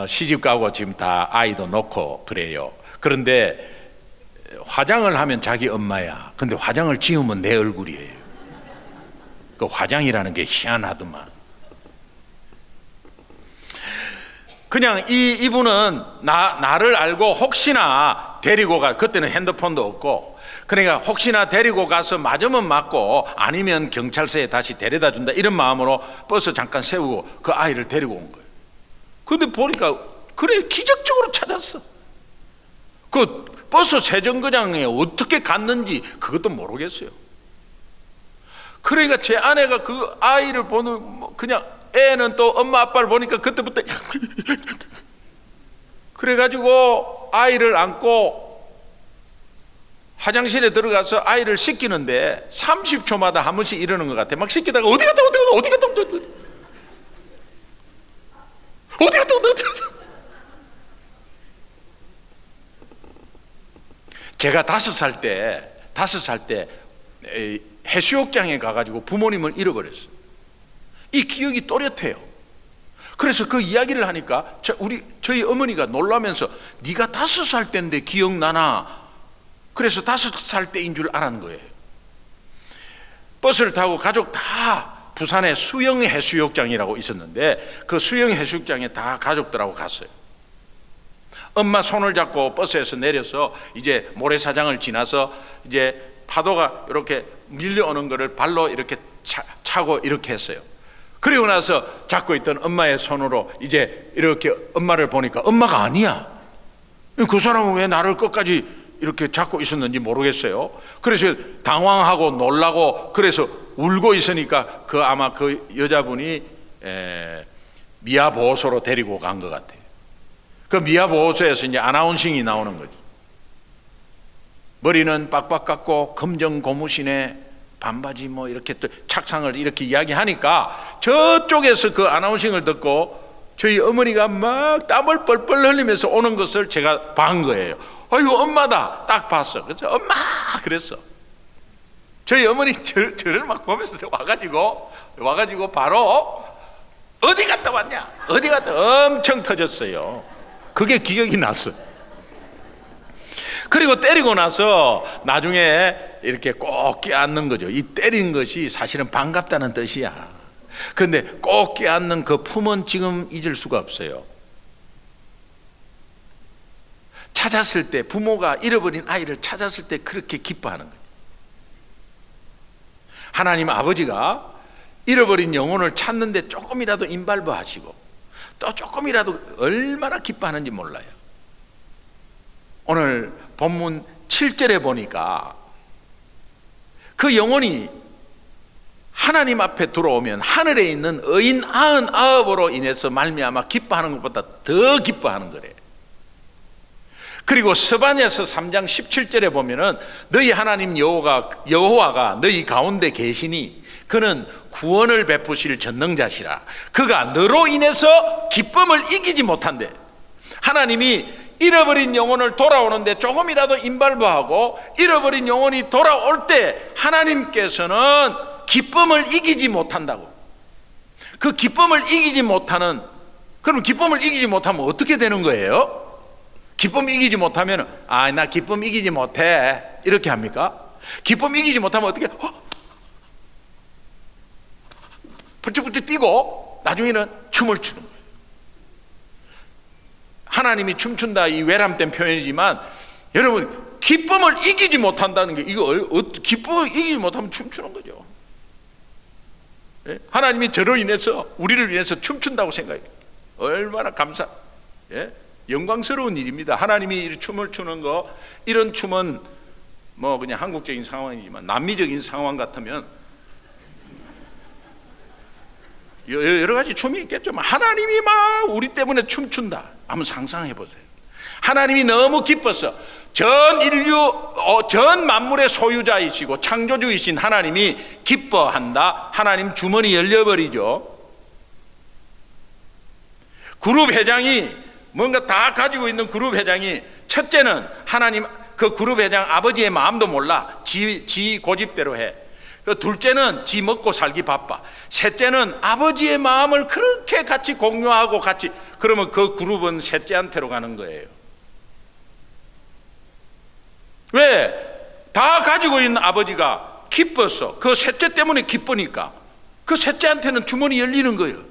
시집 가고 지금 다 아이도 놓고 그래요. 그런데 화장을 하면 자기 엄마야. 근데 화장을 지우면 내 얼굴이에요. 그 화장이라는 게 희한하더만. 그냥 이분은 나를 알고 혹시나 데리고 그때는 핸드폰도 없고, 그러니까 혹시나 데리고 가서 맞으면 맞고 아니면 경찰서에 다시 데려다 준다, 이런 마음으로 버스 잠깐 세우고 그 아이를 데리고 온 거예요. 근데 보니까 그래, 기적적으로 찾았어. 그 버스 세정거장에 어떻게 갔는지 그것도 모르겠어요. 그러니까 제 아내가 그 아이를 보는, 그냥 애는 또 엄마 아빠를 보니까 그때부터 그래가지고 아이를 안고 화장실에 들어가서 아이를 씻기는데 30초마다 한 번씩 이러는 것 같아. 막 씻기다가 어디 갔다 제가 5살 때 해수욕장에 가가지고 부모님을 잃어버렸어요. 이 기억이 또렷해요. 그래서 그 이야기를 하니까 저희 어머니가 놀라면서, 네가 5살 때인데 기억나나? 그래서 5살 때인 줄 알았는 거예요. 버스를 타고 가족 다 부산에 수영해수욕장이라고 있었는데 그 수영해수욕장에 다 가족들하고 갔어요. 엄마 손을 잡고 버스에서 내려서 이제 모래사장을 지나서 이제 파도가 이렇게 밀려오는 것을 발로 이렇게 차고 이렇게 했어요. 그리고 나서 잡고 있던 엄마의 손으로 이제 이렇게 엄마를 보니까 엄마가 아니야. 그 사람은 왜 나를 끝까지 이렇게 잡고 있었는지 모르겠어요. 그래서 당황하고 놀라고 그래서 울고 있으니까 아마 그 여자분이 미아보호소로 데리고 간 것 같아요. 그 미아보호소에서 이제 아나운싱이 나오는 거죠. 머리는 빡빡 깎고 검정 고무신에 반바지 뭐 이렇게 또 착상을 이렇게 이야기하니까 저쪽에서 그 아나운싱을 듣고 저희 어머니가 막 땀을 뻘뻘 흘리면서 오는 것을 제가 본 거예요. 아이고 엄마다 딱 봤어. 그래서 엄마 그랬어. 저희 어머니 저를 막 보면서 와가지고 바로 어디 갔다 왔냐? 어디 갔다 엄청 터졌어요. 그게 기억이 났어. 그리고 때리고 나서 나중에 이렇게 꼭 껴안는 거죠. 이 때린 것이 사실은 반갑다는 뜻이야. 그런데 꼭 껴안는 그 품은 지금 잊을 수가 없어요. 찾았을 때 부모가 잃어버린 아이를 찾았을 때 그렇게 기뻐하는 거예요. 하나님 아버지가 잃어버린 영혼을 찾는데 조금이라도 인발부하시고 또 조금이라도 얼마나 기뻐하는지 몰라요. 오늘 본문 7절에 보니까 그 영혼이 하나님 앞에 들어오면 하늘에 있는 의인 99으로 인해서 말미암아 기뻐하는 것보다 더 기뻐하는 거래요. 그리고 스바냐서 3장 17절에 보면은 너희 하나님 여호와가 너희 가운데 계시니 그는 구원을 베푸실 전능자시라. 그가 너로 인해서 기쁨을 이기지 못한대. 하나님이 잃어버린 영혼을 돌아오는데 조금이라도 인발부하고 잃어버린 영혼이 돌아올 때 하나님께서는 기쁨을 이기지 못한다고. 그 기쁨을 이기지 못하는, 그럼 기쁨을 이기지 못하면 어떻게 되는 거예요? 기쁨 이기지 못하면 나 기쁨 이기지 못해 이렇게 합니까? 기쁨 이기지 못하면 어떻게 벌쩍벌쩍 뛰고 나중에는 춤을 추는 거예요. 하나님이 춤춘다 이 외람된 표현이지만 여러분 기쁨을 이기지 못한다는 게 기쁨을 이기지 못하면 춤추는 거죠. 하나님이 저로 인해서 우리를 위해서 춤춘다고 생각해요. 얼마나 영광스러운 일입니다. 하나님이 춤을 추는 거, 이런 춤은 뭐 그냥 한국적인 상황이지만 남미적인 상황 같으면 여러 가지 춤이 있겠죠. 하나님이 막 우리 때문에 춤춘다. 한번 상상해 보세요. 하나님이 너무 기뻐서 전 인류, 전 만물의 소유자이시고 창조주이신 하나님이 기뻐한다. 하나님 주머니 열려버리죠. 그룹 회장이 뭔가 다 가지고 있는 그룹 회장이 첫째는 하나님 그 그룹 회장 아버지의 마음도 몰라. 지 고집대로 해. 둘째는 지 먹고 살기 바빠. 셋째는 아버지의 마음을 그렇게 같이 공유하고 그러면 그 그룹은 셋째한테로 가는 거예요. 왜? 다 가지고 있는 아버지가 기뻤어. 그 셋째 때문에 기쁘니까 그 셋째한테는 주머니 열리는 거예요.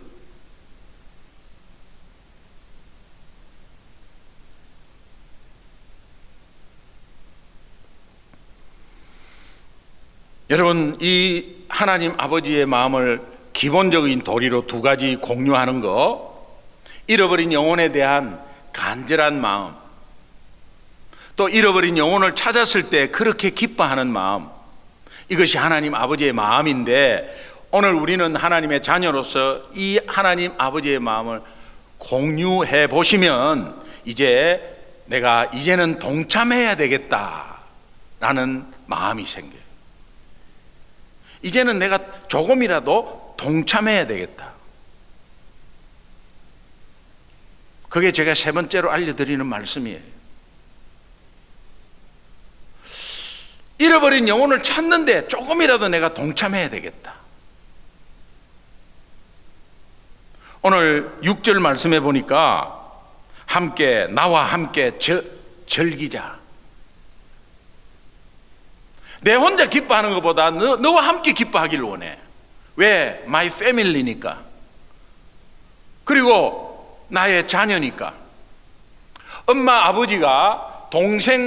여러분, 이 하나님 아버지의 마음을 기본적인 도리로 두 가지 공유하는 거, 잃어버린 영혼에 대한 간절한 마음, 또 잃어버린 영혼을 찾았을 때 그렇게 기뻐하는 마음, 이것이 하나님 아버지의 마음인데 오늘 우리는 하나님의 자녀로서 이 하나님 아버지의 마음을 공유해 보시면 이제는 동참해야 되겠다라는 마음이 생겨요. 이제는 내가 조금이라도 동참해야 되겠다. 그게 제가 세 번째로 알려드리는 말씀이에요. 잃어버린 영혼을 찾는데 조금이라도 내가 동참해야 되겠다. 오늘 6절 말씀해 보니까 나와 함께 즐기자. 내 혼자 기뻐하는 것보다 너와 함께 기뻐하기를 원해. 왜? My family니까. 그리고 나의 자녀니까. 엄마 아버지가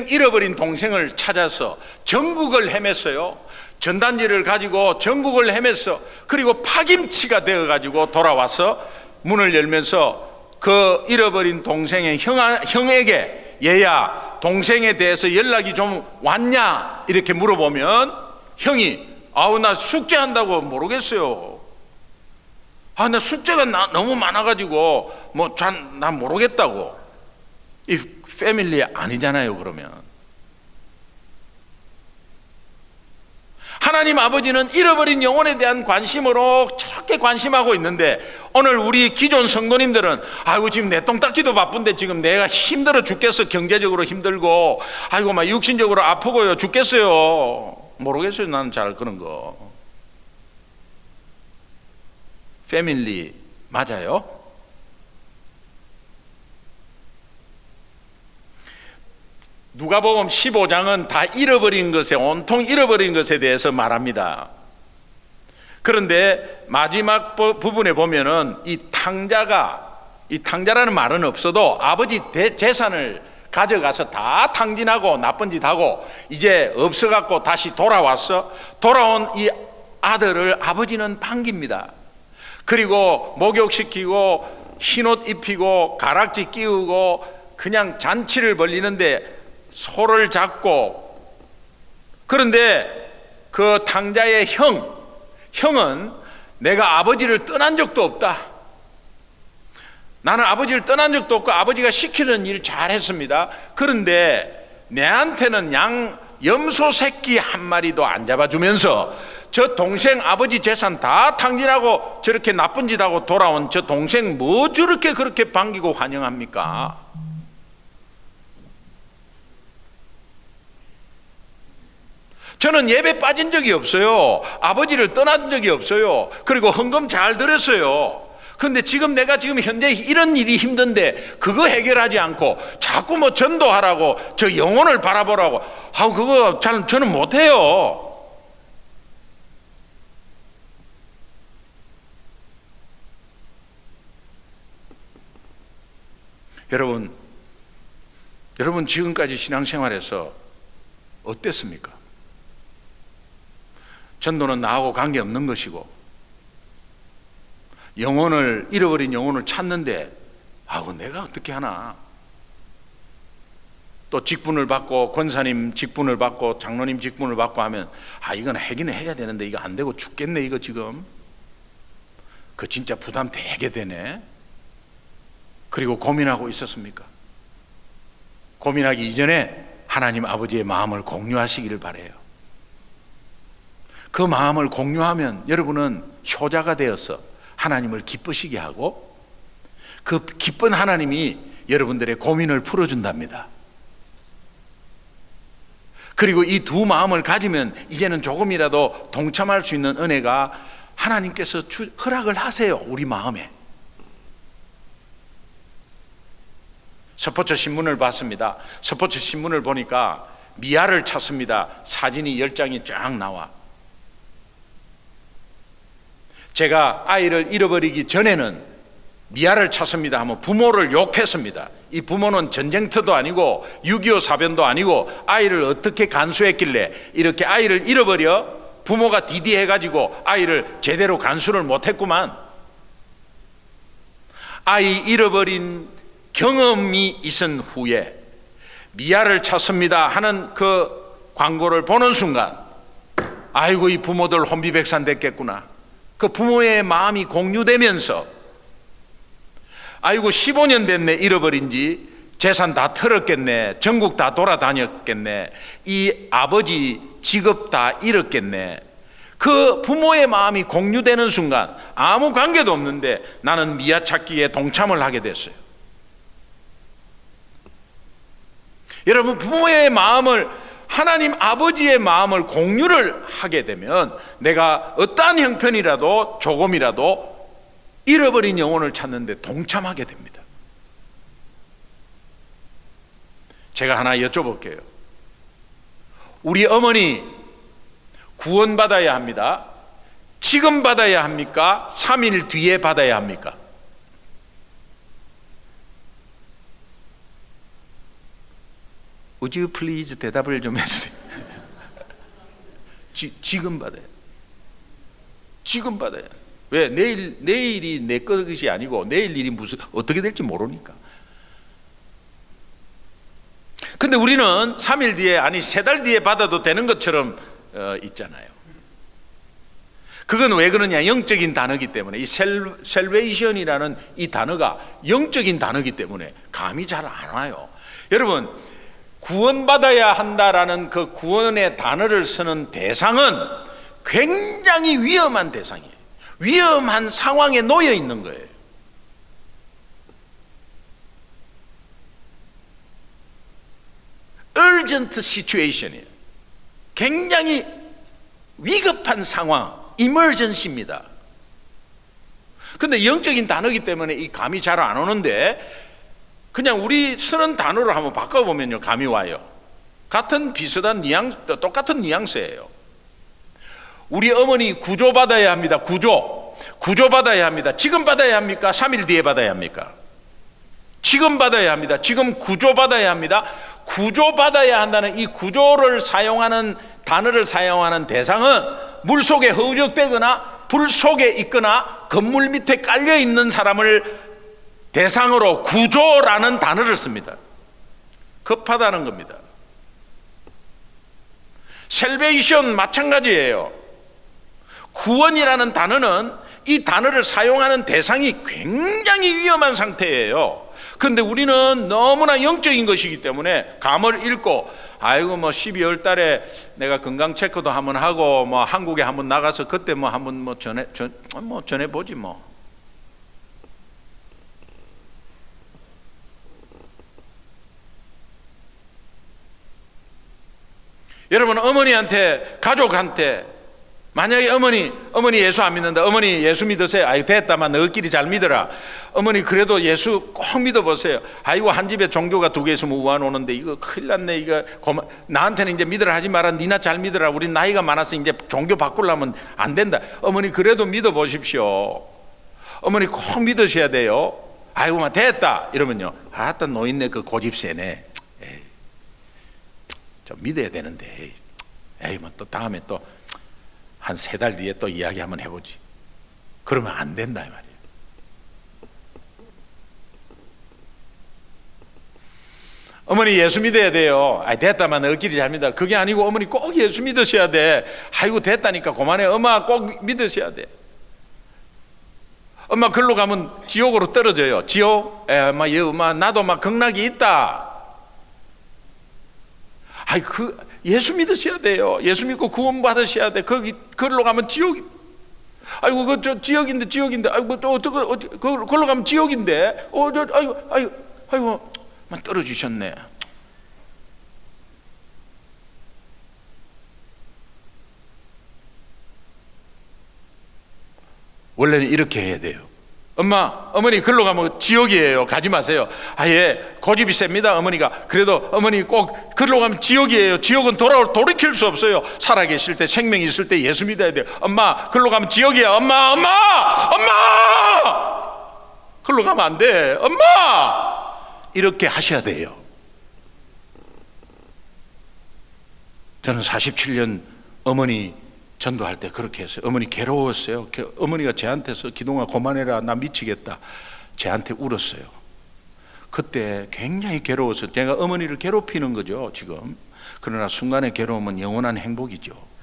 잃어버린 동생을 찾아서 전국을 헤맸어요. 전단지를 가지고 전국을 헤맸어. 그리고 파김치가 되어가지고 돌아와서 문을 열면서 그 잃어버린 동생의 형에게, 얘야 동생에 대해서 연락이 좀 왔냐 이렇게 물어보면 형이 아우 나 숙제한다고 모르겠어요. 아 나 숙제가 너무 많아가지고 난 모르겠다고. 이 패밀리 아니잖아요. 그러면 하나님 아버지는 잃어버린 영혼에 대한 관심으로 저렇게 관심하고 있는데, 오늘 우리 기존 성도님들은 아이고 지금 내 똥 닦기도 바쁜데 지금 내가 힘들어 죽겠어, 경제적으로 힘들고 아이고 막 육신적으로 아프고요 죽겠어요. 모르겠어요. 나는 잘 그런 거. 패밀리 맞아요? 누가복음 15장은 다 온통 잃어버린 것에 대해서 말합니다. 그런데 마지막 부분에 보면은 이 탕자라는 말은 없어도 아버지 재산을 가져가서 다 탕진하고 나쁜 짓 하고 이제 없어갖고 다시 돌아온 이 아들을 아버지는 반깁니다. 그리고 목욕시키고 흰옷 입히고 가락지 끼우고 그냥 잔치를 벌리는데 소를 잡고, 그런데 그 탕자의 형은 내가 아버지를 떠난 적도 없다. 나는 아버지를 떠난 적도 없고 아버지가 시키는 일 잘했습니다. 그런데 내한테는 염소 새끼 한 마리도 안 잡아주면서 저 동생 아버지 재산 다 탕진하고 저렇게 나쁜 짓 하고 돌아온 저 동생 뭐 저렇게 그렇게 반기고 환영합니까? 저는 예배 빠진 적이 없어요. 아버지를 떠난 적이 없어요. 그리고 헌금 잘 드렸어요. 그런데 지금 내가 현재 이런 일이 힘든데 그거 해결하지 않고 자꾸 전도하라고, 저 영혼을 바라보라고, 그거 저는 못해요. 여러분 지금까지 신앙생활에서 어땠습니까? 전도는 나하고 관계없는 것이고, 잃어버린 영혼을 찾는데 내가 어떻게 하나. 또 직분을 받고 권사님 직분을 받고 장로님 직분을 받고 하면 이건 하기는 해야 되는데 이거 안 되고 죽겠네, 이거 지금 그 진짜 부담 되게 되네. 그리고 고민하고 있었습니까? 고민하기 이전에 하나님 아버지의 마음을 공유하시기를 바라요. 그 마음을 공유하면 여러분은 효자가 되어서 하나님을 기쁘시게 하고, 그 기쁜 하나님이 여러분들의 고민을 풀어준답니다. 그리고 이 두 마음을 가지면 이제는 조금이라도 동참할 수 있는 은혜가 하나님께서 허락을 하세요. 우리 마음에. 스포츠 신문을 봤습니다. 스포츠 신문을 보니까 미아를 찾습니다. 사진이 10장이 쫙 나와. 제가 아이를 잃어버리기 전에는 미아를 찾습니다 하면 부모를 욕했습니다. 이 부모는 전쟁터도 아니고 6.25 사변도 아니고 아이를 어떻게 간수했길래 이렇게 아이를 잃어버려 부모가 디디해가지고 아이를 제대로 간수를 못했구만. 아이 잃어버린 경험이 있은 후에 미아를 찾습니다 하는 그 광고를 보는 순간 아이고 이 부모들 혼비백산 됐겠구나. 그 부모의 마음이 공유되면서 아이고 15년 됐네 잃어버린 지, 재산 다 털었겠네, 전국 다 돌아다녔겠네, 이 아버지 직업 다 잃었겠네. 그 부모의 마음이 공유되는 순간 아무 관계도 없는데 나는 미아 찾기에 동참을 하게 됐어요. 여러분, 부모의 마음을, 하나님 아버지의 마음을 공유를 하게 되면 내가 어떠한 형편이라도 조금이라도 잃어버린 영혼을 찾는데 동참하게 됩니다. 제가 하나 여쭤볼게요. 우리 어머니 구원받아야 합니다. 지금 받아야 합니까? 3일 뒤에 받아야 합니까? Would you please 대답을 좀 해주세요. 지금 받아야. 지금 받아야. 왜? 내일이 내 것이 아니고 내일 일이 무슨 어떻게 될지 모르니까. 근데 우리는 3일 뒤에 아니 3달 뒤에 받아도 되는 것처럼 있잖아요. 그건 왜 그러냐? 영적인 단어이기 때문에. 이 셀베이션이라는 이 단어가 영적인 단어이기 때문에 감이 잘 안 와요. 여러분, 구원받아야 한다라는 그 구원의 단어를 쓰는 대상은 굉장히 위험한 대상이에요. 위험한 상황에 놓여 있는 거예요. urgent situation이에요. 굉장히 위급한 상황, emergency입니다. 근데 영적인 단어이기 때문에 이 감이 잘 안 오는데 그냥 우리 쓰는 단어로 한번 바꿔보면요, 감이 와요. 비슷한 뉘앙스, 똑같은 뉘앙스예요. 우리 어머니 구조받아야 합니다. 구조받아야 합니다. 지금 받아야 합니까? 3일 뒤에 받아야 합니까? 지금 받아야 합니다. 지금 구조받아야 합니다. 구조받아야 한다는 이 구조를 사용하는 단어를 사용하는 대상은 물속에 허우적대거나 불 속에 있거나 건물 밑에 깔려 있는 사람을 대상으로 구조라는 단어를 씁니다. 급하다는 겁니다. 셀베이션 마찬가지예요. 구원이라는 단어는 이 단어를 사용하는 대상이 굉장히 위험한 상태예요. 그런데 우리는 너무나 영적인 것이기 때문에 감을 잃고 아이고 뭐 12월 달에 내가 건강 체크도 한번 하고 뭐 한국에 한번 나가서 그때 뭐 한번 뭐 전해 보지 뭐. 여러분, 어머니한테, 가족한테 만약에 어머니 예수 안 믿는다. 어머니 예수 믿으세요. 아이고 됐다만 너희끼리 잘 믿어라. 어머니 그래도 예수 꼭 믿어보세요. 아이고 한 집에 종교가 2개 있으면 우한 오는데 이거 큰일 났네. 이거 나한테는 이제 믿으라 하지 마라. 니나 잘 믿어라. 우리 나이가 많아서 이제 종교 바꾸려면 안 된다. 어머니 그래도 믿어보십시오. 어머니 꼭 믿으셔야 돼요. 아이고 막 됐다 이러면요, 아따 노인네 그 고집 세네. 에이, 좀 믿어야 되는데 에이 뭐 또 다음에 또 한 3달 뒤에 또 이야기 한번 해보지. 그러면 안 된다 이 말이에요. 어머니 예수 믿어야 돼요. 아이 됐다만 너희끼리 잘 믿어. 그게 아니고 어머니 꼭 예수 믿으셔야 돼. 아이고 됐다니까 그만해. 엄마 꼭 믿으셔야 돼. 엄마 글로 가면 지옥으로 떨어져요. 지옥? 엄마 나도 막 극락이 있다. 아이 예수 믿으셔야 돼요. 예수 믿고 구원 받으셔야 돼. 거기로 가면 지옥. 아이고 그 지옥인데. 아이고 또 어떻게 거기로 가면 지옥인데. 아이고 떨어지셨네. 원래는 이렇게 해야 돼요. 어머니 글로 가면 지옥이에요. 가지 마세요. 아예 고집이 셉니다. 어머니가. 그래도 어머니 꼭 글로 가면 지옥이에요. 지옥은 돌이킬 수 없어요. 살아계실 때, 생명이 있을 때 예수 믿어야 돼요. 엄마 글로 가면 지옥이야. 엄마 글로 가면 안 돼. 엄마 이렇게 하셔야 돼요. 저는 47년 어머니 전도할 때 그렇게 했어요. 어머니 괴로웠어요. 어머니가 저한테서 기동아 그만해라 나 미치겠다 저한테 울었어요. 그때 굉장히 괴로웠어요. 제가 어머니를 괴롭히는 거죠 지금. 그러나 순간의 괴로움은 영원한 행복이죠.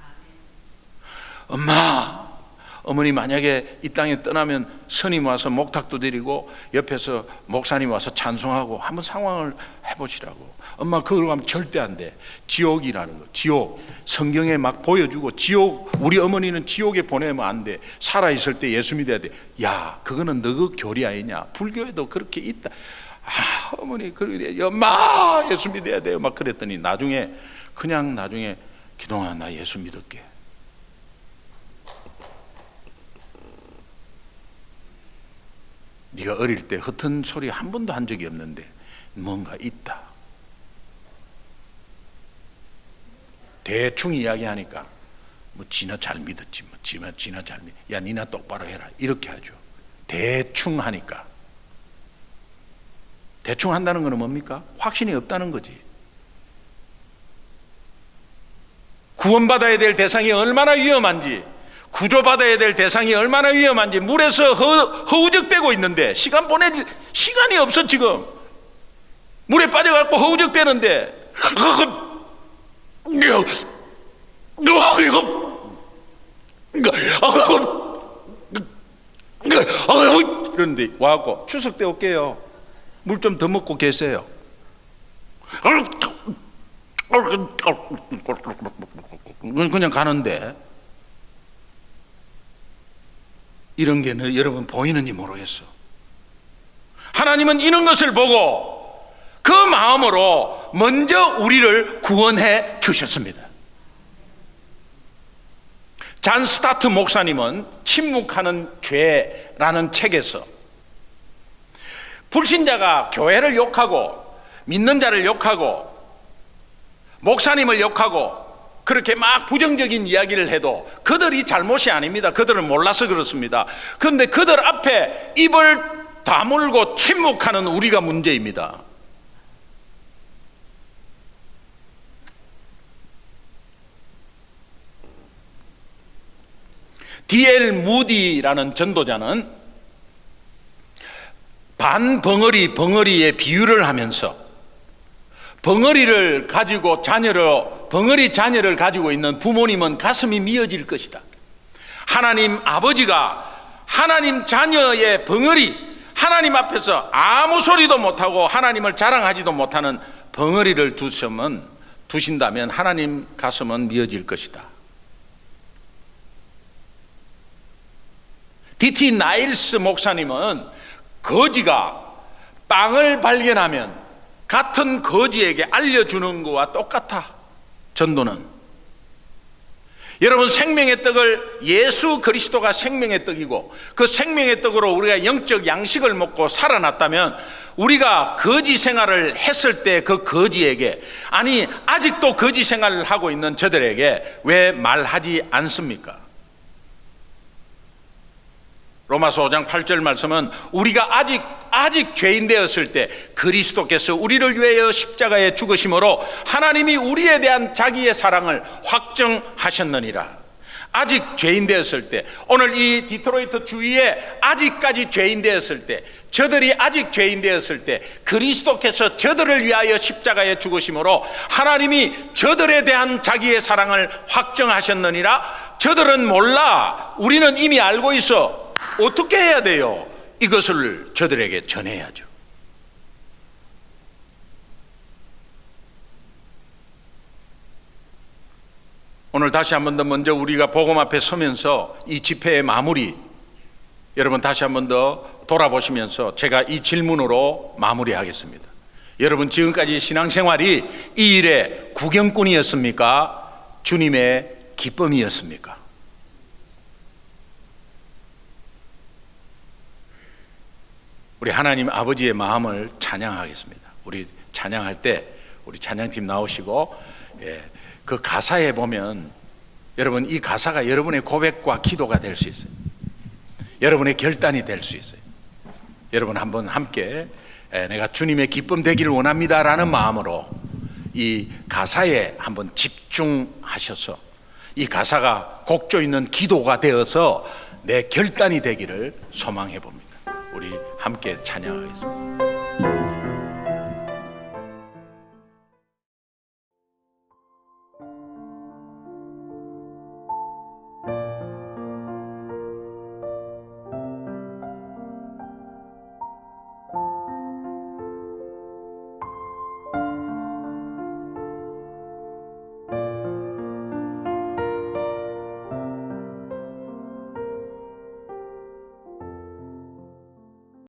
어머니 만약에 이 땅에 떠나면 스님 와서 목탁도 드리고 옆에서 목사님 와서 찬송하고 한번 상황을 해보시라고. 엄마 그걸 하면 절대 안 돼. 지옥이라는 거. 지옥 성경에 막 보여주고 지옥. 우리 어머니는 지옥에 보내면 안 돼. 살아있을 때 예수 믿어야 돼. 야 그거는 너그 교리 아니냐. 불교에도 그렇게 있다. 어머니 그래 엄마 예수 믿어야 돼요 막 그랬더니 나중에 기동아 나 예수 믿을게. 네가 어릴 때 흩은 소리 한 번도 한 적이 없는데 뭔가 있다. 대충 이야기하니까 뭐 지나 잘 믿었지, 뭐 지나 잘 믿. 야, 니나 똑바로 해라. 이렇게 하죠. 대충 하니까. 대충 한다는 것은 뭡니까? 확신이 없다는 거지. 구원받아야 될 대상이 얼마나 위험한지, 구조받아야 될 대상이 얼마나 위험한지, 물에서 허우적대고 있는데 시간 보낼 시간이 없어. 지금 물에 빠져갖고 허우적대는데 이런데 와갖고 추석 때 올게요. 물 좀 더 먹고 계세요. 그냥 가는데, 이런 게 여러분 보이는지 모르겠어. 하나님은 이런 것을 보고 그 마음으로 먼저 우리를 구원해 주셨습니다. 잔 스타트 목사님은 침묵하는 죄라는 책에서 불신자가 교회를 욕하고 믿는 자를 욕하고 목사님을 욕하고 그렇게 막 부정적인 이야기를 해도 그들이 잘못이 아닙니다. 그들은 몰라서 그렇습니다. 그런데 그들 앞에 입을 다물고 침묵하는 우리가 문제입니다. D.L. 무디라는 전도자는 벙어리의 비유를 하면서 벙어리 자녀를 가지고 있는 부모님은 가슴이 미어질 것이다. 하나님 아버지가 하나님 자녀의 벙어리, 하나님 앞에서 아무 소리도 못하고 하나님을 자랑하지도 못하는 벙어리를 두신다면 하나님 가슴은 미어질 것이다. D.T. 나일스 목사님은 거지가 빵을 발견하면 같은 거지에게 알려주는 것과 똑같아. 전도는 여러분, 생명의 떡을, 예수 그리스도가 생명의 떡이고 그 생명의 떡으로 우리가 영적 양식을 먹고 살아났다면 우리가 거지 생활을 했을 때 그 거지에게, 아니 아직도 거지 생활을 하고 있는 저들에게 왜 말하지 않습니까? 로마서 5장 8절 말씀은 우리가 아직 죄인 되었을 때 그리스도께서 우리를 위하여 십자가에 죽으심으로 하나님이 우리에 대한 자기의 사랑을 확정하셨느니라. 아직 죄인 되었을 때, 오늘 이 디트로이트 주위에 아직까지 죄인 되었을 때, 저들이 아직 죄인 되었을 때 그리스도께서 저들을 위하여 십자가에 죽으심으로 하나님이 저들에 대한 자기의 사랑을 확정하셨느니라. 저들은 몰라. 우리는 이미 알고 있어. 어떻게 해야 돼요? 이것을 저들에게 전해야죠. 오늘 다시 한 번 더 먼저 우리가 복음 앞에 서면서 이 집회의 마무리, 여러분 다시 한 번 더 돌아보시면서 제가 이 질문으로 마무리하겠습니다. 여러분, 지금까지 신앙생활이 이 일의 구경꾼이었습니까? 주님의 기쁨이었습니까? 우리 하나님 아버지의 마음을 찬양하겠습니다. 우리 찬양할 때 우리 찬양팀 나오시고, 그 가사에 보면 여러분, 이 가사가 여러분의 고백과 기도가 될 수 있어요. 여러분의 결단이 될 수 있어요. 여러분 한번 함께 내가 주님의 기쁨 되기를 원합니다 라는 마음으로 이 가사에 한번 집중하셔서 이 가사가 곡조 있는 기도가 되어서 내 결단이 되기를 소망해 봅니다. 우리 함께 찬양하겠습니다.